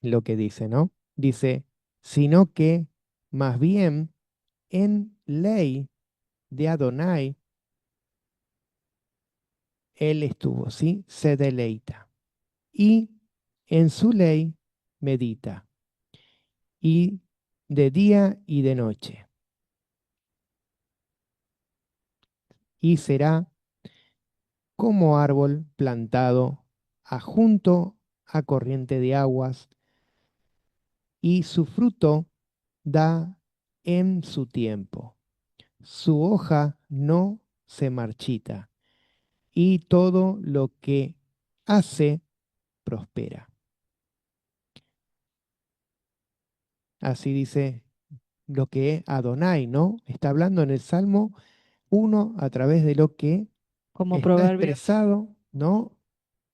lo que dice, ¿no? Dice, sino que más bien en ley de Adonai él estuvo, ¿sí? Se deleita. Y en su ley medita, y de día y de noche. Y será como árbol plantado junto a corriente de aguas, y su fruto da en su tiempo. Su hoja no se marchita, y todo lo que hace prospera. Así dice lo que Adonai, ¿no? Está hablando en el Salmo 1 a través de lo que Como está proverbio. expresado, ¿no?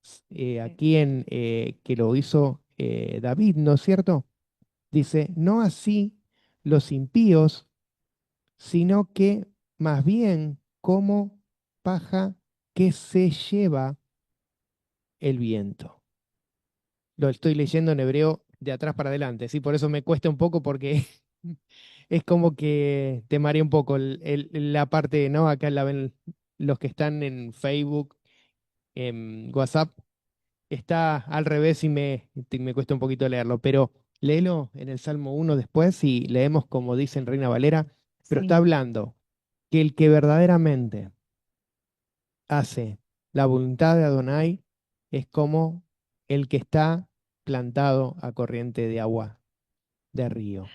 Sí. Aquí en que lo hizo David, ¿no es cierto? Dice, no así los impíos, sino que más bien como paja que se lleva el viento. Lo estoy leyendo en hebreo de atrás para adelante, ¿sí? Por eso me cuesta un poco porque es como que te marea un poco la parte, ¿no? Acá la ven los que están en Facebook, en WhatsApp, está al revés y me cuesta un poquito leerlo, pero léelo en el Salmo 1 después y leemos como dice en Reina Valera, pero está Sí, hablando que el que verdaderamente hace la voluntad de Adonai es como el que está plantado a corriente de agua de río.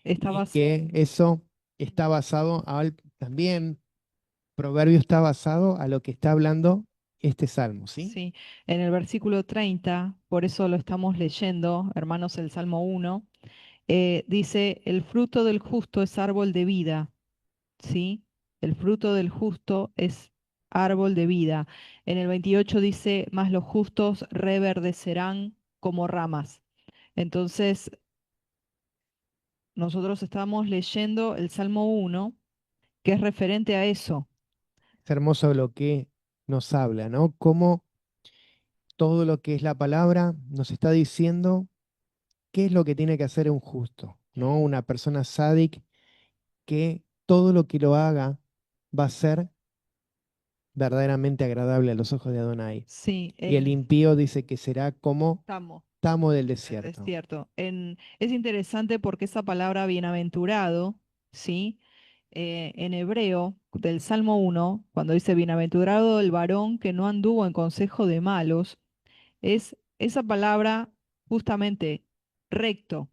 Y estabas, que eso está basado también, Proverbio está basado a lo que está hablando este salmo, ¿sí? sí, en el versículo 30, por eso lo estamos leyendo, hermanos, el Salmo 1, dice, el fruto del justo es árbol de vida, ¿sí? El fruto del justo es árbol de vida. En el 28 dice, mas los justos reverdecerán como ramas. Entonces, nosotros estamos leyendo el Salmo 1, que es referente a eso. Es hermoso lo que nos habla, ¿no? Cómo todo lo que es la palabra nos está diciendo qué es lo que tiene que hacer un justo, ¿no? Una persona sádic que todo lo que lo haga va a ser verdaderamente agradable a los ojos de Adonai. Sí, Y el impío dice que será como estamos. tamo del Es desierto. cierto. Es interesante porque esa palabra bienaventurado, ¿sí? En hebreo, del Salmo 1, cuando dice bienaventurado el varón que no anduvo en consejo de malos, es esa palabra justamente recto,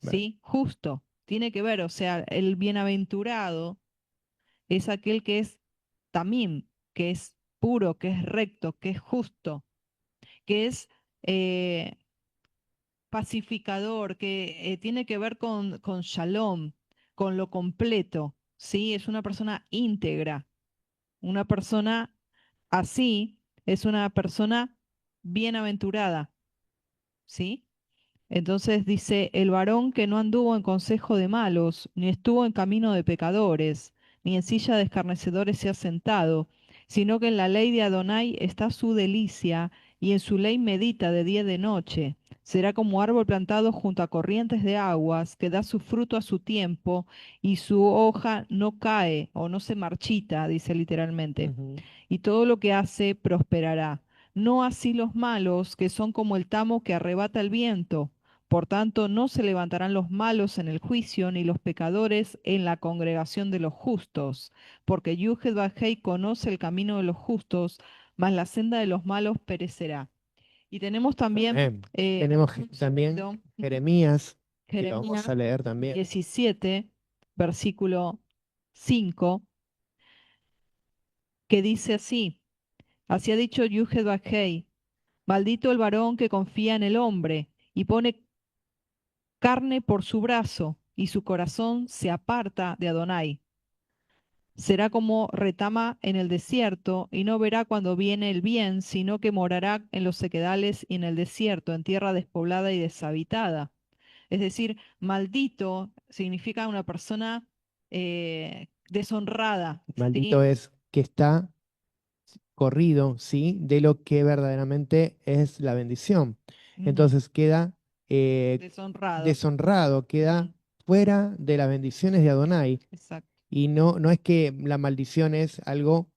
Bueno, ¿sí? Justo. Tiene que ver, o sea, el bienaventurado es aquel que es tamim, que es puro, que es recto, que es justo, que es eh, pacificador, que tiene que ver con shalom, con lo completo, ¿sí? Es una persona íntegra, una persona así, es una persona bienaventurada, ¿sí? Entonces dice, el varón que no anduvo en consejo de malos, ni estuvo en camino de pecadores, ni en silla de escarnecedores se ha sentado, sino que en la ley de Adonai está su delicia, y en su ley medita de día y de noche. Será como árbol plantado junto a corrientes de aguas, que da su fruto a su tiempo, y su hoja no cae o no se marchita, dice literalmente, ujú. y todo lo que hace prosperará. No así los malos, que son como el tamo que arrebata el viento. Por tanto, no se levantarán los malos en el juicio, ni los pecadores en la congregación de los justos, porque Yuhed Bajei conoce el camino de los justos, mas la senda de los malos perecerá. Y tenemos también Amén. Tenemos también Jeremías, que lo vamos Jeremías a leer también. 17, versículo 5, que dice así, así ha dicho Yuhed Bajei, maldito el varón que confía en el hombre y pone carne por su brazo, y su corazón se aparta de Adonai. Será como retama en el desierto, y no verá cuando viene el bien, sino que morará en los sequedales y en el desierto, en tierra despoblada y deshabitada. Es decir, maldito significa una persona deshonrada, ¿sí? Maldito es que está corrido, ¿sí? De lo que verdaderamente es la bendición. Ujú. Entonces queda Deshonrado. deshonrado, queda Ujú. fuera de las bendiciones de Adonai. Exacto, Y no es que la maldición es algo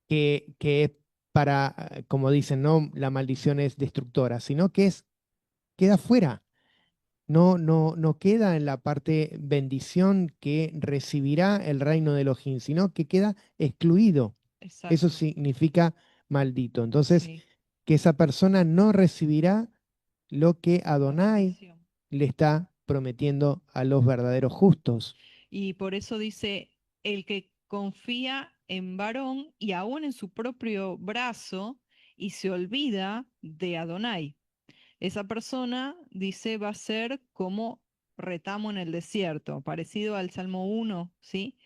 que es para, como dicen, no, la maldición es destructora, sino que queda fuera. No queda en la parte bendición que recibirá el reino de Elohim, sino que queda excluido. Eso exacto. significa maldito. Entonces, Sí, que esa persona no recibirá lo que la Adonai bendición. le está prometiendo a los verdaderos justos. Y por eso dice, el que confía en varón y aún en su propio brazo y se olvida de Adonai. Esa persona, dice, va a ser como retamo en el desierto, parecido al Salmo 1, ¿sí?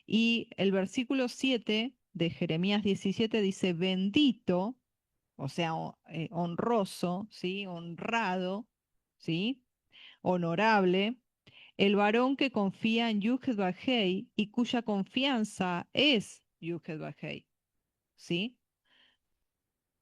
Y el versículo 7 de Jeremías 17 dice, bendito, o sea, honroso, ¿sí? Honrado, ¿sí? Honorable, el varón que confía en Yud-Heh y cuya confianza es Yud-Heh, ¿sí?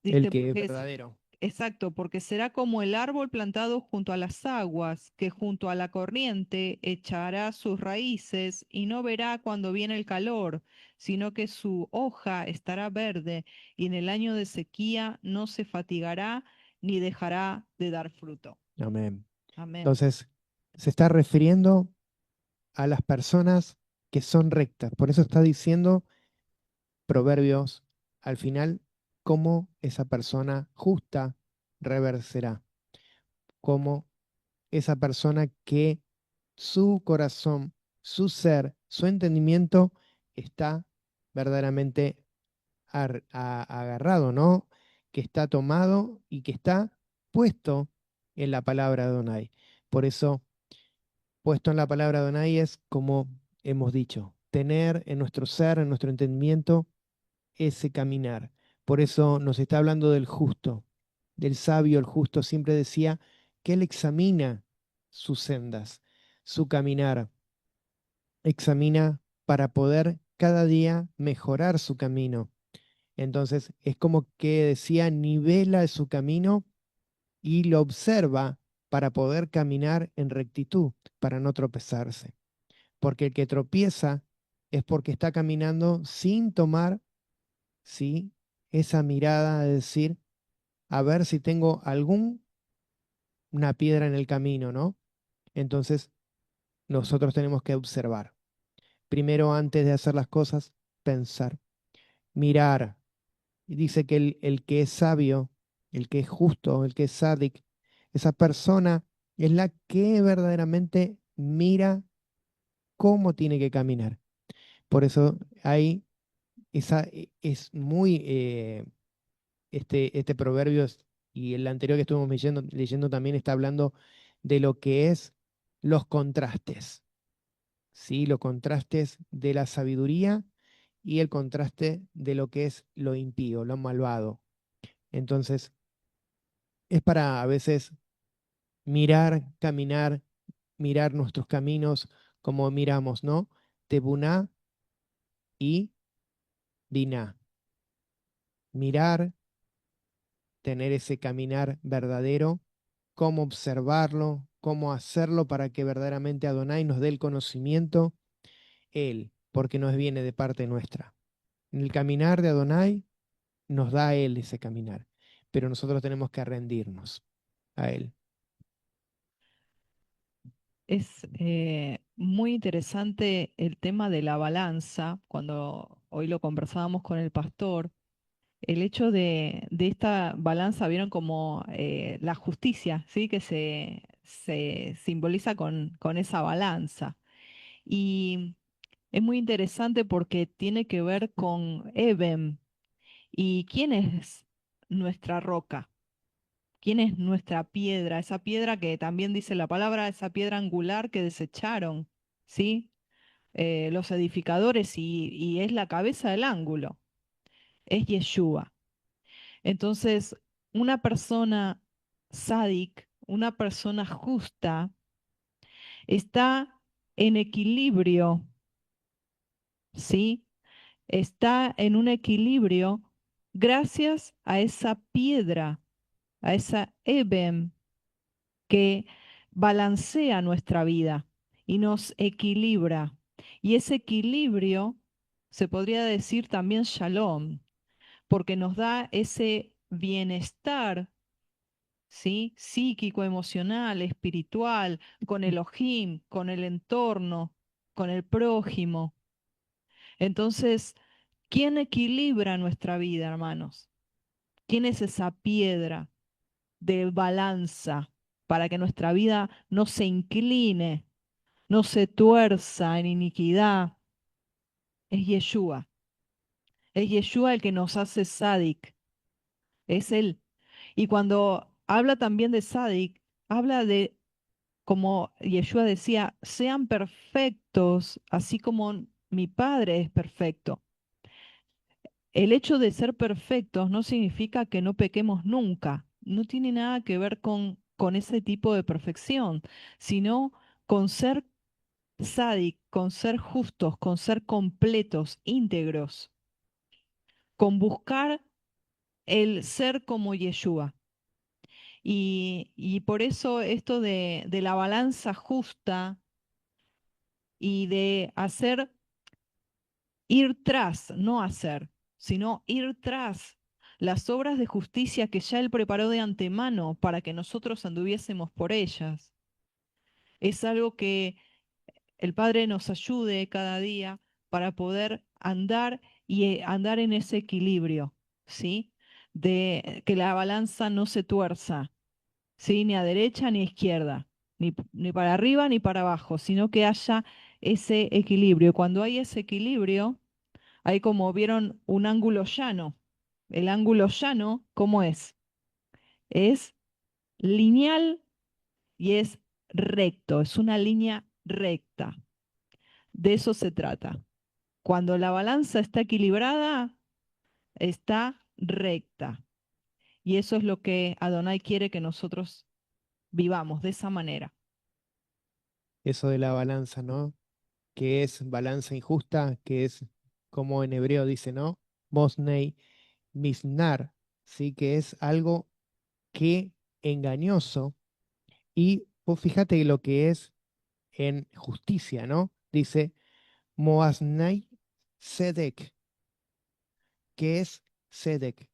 El Dice, que es porque es verdadero. exacto, porque será como el árbol plantado junto a las aguas, que junto a la corriente echará sus raíces y no verá cuando viene el calor, sino que su hoja estará verde y en el año de sequía no se fatigará ni dejará de dar fruto. Amén. Amén. Entonces, se está refiriendo a las personas que son rectas. Por eso está diciendo Proverbios al final cómo esa persona justa reverserá, cómo esa persona que su corazón, su ser, su entendimiento está verdaderamente agarrado, ¿no? Que está tomado y que está puesto en la palabra de Adonai. Por eso, puesto en la palabra de Adonai es como hemos dicho, tener en nuestro ser, en nuestro entendimiento, ese caminar. Por eso nos está hablando del justo, del sabio, el justo. Siempre decía que él examina sus sendas, su caminar, examina para poder cada día mejorar su camino. Entonces es como que decía, nivela su camino y lo observa para poder caminar en rectitud, para no tropezarse. Porque el que tropieza es porque está caminando sin tomar, ¿sí? Esa mirada de decir, a ver si tengo alguna piedra en el camino, ¿no? Entonces nosotros tenemos que observar. Primero, antes de hacer las cosas, pensar, mirar. Y dice que el que es sabio, el que es justo, el que es sádic, esa persona es la que verdaderamente mira cómo tiene que caminar. Por eso ahí es muy, este proverbio y el anterior que estuvimos leyendo también está hablando de lo que es los contrastes, ¿sí? Los contrastes de la sabiduría y el contraste de lo que es lo impío, lo malvado. Entonces, es para a veces mirar, caminar, mirar nuestros caminos como miramos, ¿no? Tebuná y Diná. Mirar, tener ese caminar verdadero, cómo observarlo, cómo hacerlo para que verdaderamente Adonai nos dé el conocimiento, Él, porque nos viene de parte nuestra. En el caminar de Adonai nos da a Él ese caminar, pero nosotros tenemos que rendirnos a Él. Es muy interesante el tema de la balanza, cuando hoy lo conversábamos con el pastor, el hecho de esta balanza, vieron como la justicia, ¿sí? Que se simboliza con esa balanza. Y es muy interesante porque tiene que ver con Eben. ¿Y quién es nuestra roca? ¿Quién es nuestra piedra? Esa piedra que también dice la palabra, esa piedra angular que desecharon, ¿sí? Los edificadores y es la cabeza del ángulo, es Yeshua. Entonces, una persona sádic, una persona justa, está en equilibrio, ¿sí? Está en un equilibrio gracias a esa piedra, a esa Eben que balancea nuestra vida y nos equilibra. Y ese equilibrio se podría decir también shalom, porque nos da ese bienestar, ¿sí? Psíquico, emocional, espiritual, con Elohim, con el entorno, con el prójimo. Entonces, ¿quién equilibra nuestra vida, hermanos? ¿Quién es esa piedra de balanza para que nuestra vida no se incline, no se tuerza en iniquidad? Es Yeshua. Es Yeshua el que nos hace sádic. Es Él. Y cuando habla también de sádic, habla de, como Yeshua decía, sean perfectos, así como mi Padre es perfecto. El hecho de ser perfectos no significa que no pequemos nunca. No tiene nada que ver con ese tipo de perfección, sino con ser sádic, con ser justos, con ser completos, íntegros, con buscar el ser como Yeshua. Y por eso esto de la balanza justa y de hacer, ir tras, no hacer, sino ir tras las obras de justicia que ya Él preparó de antemano para que nosotros anduviésemos por ellas. Es algo que el Padre nos ayude cada día para poder andar y andar en ese equilibrio, ¿sí? De que la balanza no se tuerza, ¿sí? Ni a derecha ni a izquierda, ni para arriba ni para abajo, sino que haya ese equilibrio. Cuando hay ese equilibrio, hay como vieron un ángulo llano. El ángulo llano, ¿cómo es? Es lineal y es recto, es una línea recta. De eso se trata. Cuando la balanza está equilibrada, está recta. Y eso es lo que Adonai quiere que nosotros vivamos de esa manera. Eso de la balanza, ¿no? Que es balanza injusta, que es como en hebreo dice, ¿no? Mosnei misnar, ¿sí? Que es algo que engañoso. Y vos fíjate lo que es en justicia, ¿no? Dice Moasnai Sedek, que es Sedek,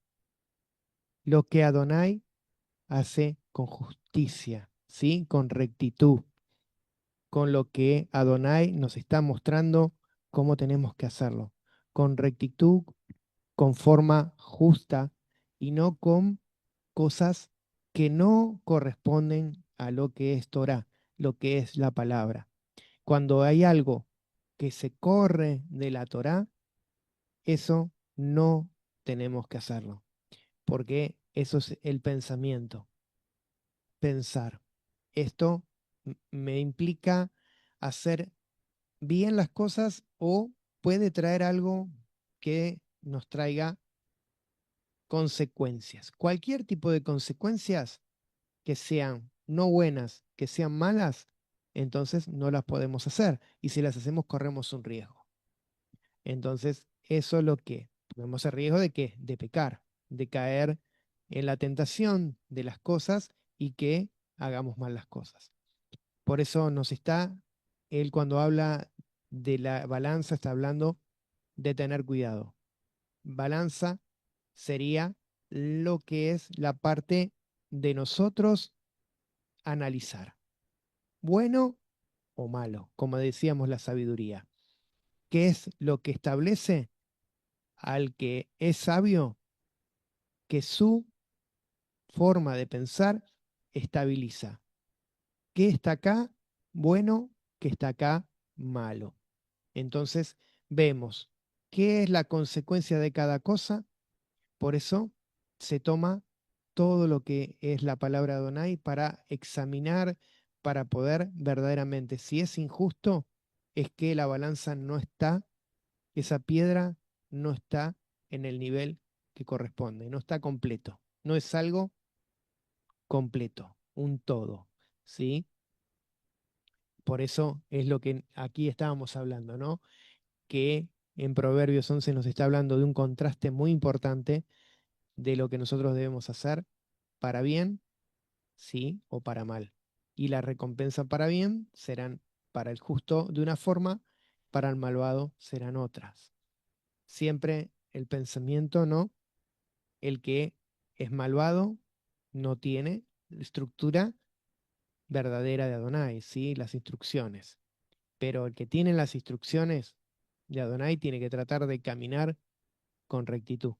lo que Adonai hace con justicia, ¿sí? Con rectitud, con lo que Adonai nos está mostrando cómo tenemos que hacerlo, con rectitud, con forma justa y no con cosas que no corresponden a lo que es Torah, lo que es la palabra. Cuando hay algo que se corre de la Torah, eso no tenemos que hacerlo, porque eso es el pensamiento, pensar. Esto me implica hacer bien las cosas o puede traer algo que nos traiga consecuencias. Cualquier tipo de consecuencias que sean no buenas, que sean malas, entonces no las podemos hacer. Y si las hacemos, corremos un riesgo. Entonces, eso es lo que ponemos el riesgo de que de pecar, de caer en la tentación de las cosas y que hagamos mal las cosas. Por eso nos está, él cuando habla de la balanza, está hablando de tener cuidado. Balanza sería lo que es la parte de nosotros analizar, bueno o malo, como decíamos la sabiduría. ¿Qué es lo que establece al que es sabio? Que su forma de pensar estabiliza. ¿Qué está acá bueno? ¿Qué está acá malo? Entonces vemos qué es la consecuencia de cada cosa. Por eso se toma todo lo que es la palabra Adonai para examinar, para poder verdaderamente, si es injusto, es que la balanza no está, esa piedra no está en el nivel que corresponde, no está completo, no es algo completo, un todo, ¿sí? Por eso es lo que aquí estábamos hablando, ¿no? Que en Proverbios 11 nos está hablando de un contraste muy importante de lo que nosotros debemos hacer para bien, sí, o para mal. Y la recompensa para bien serán para el justo de una forma, para el malvado serán otras. Siempre el pensamiento, ¿no? El que es malvado no tiene estructura verdadera de Adonai, ¿sí? Las instrucciones. Pero el que tiene las instrucciones de Adonai tiene que tratar de caminar con rectitud.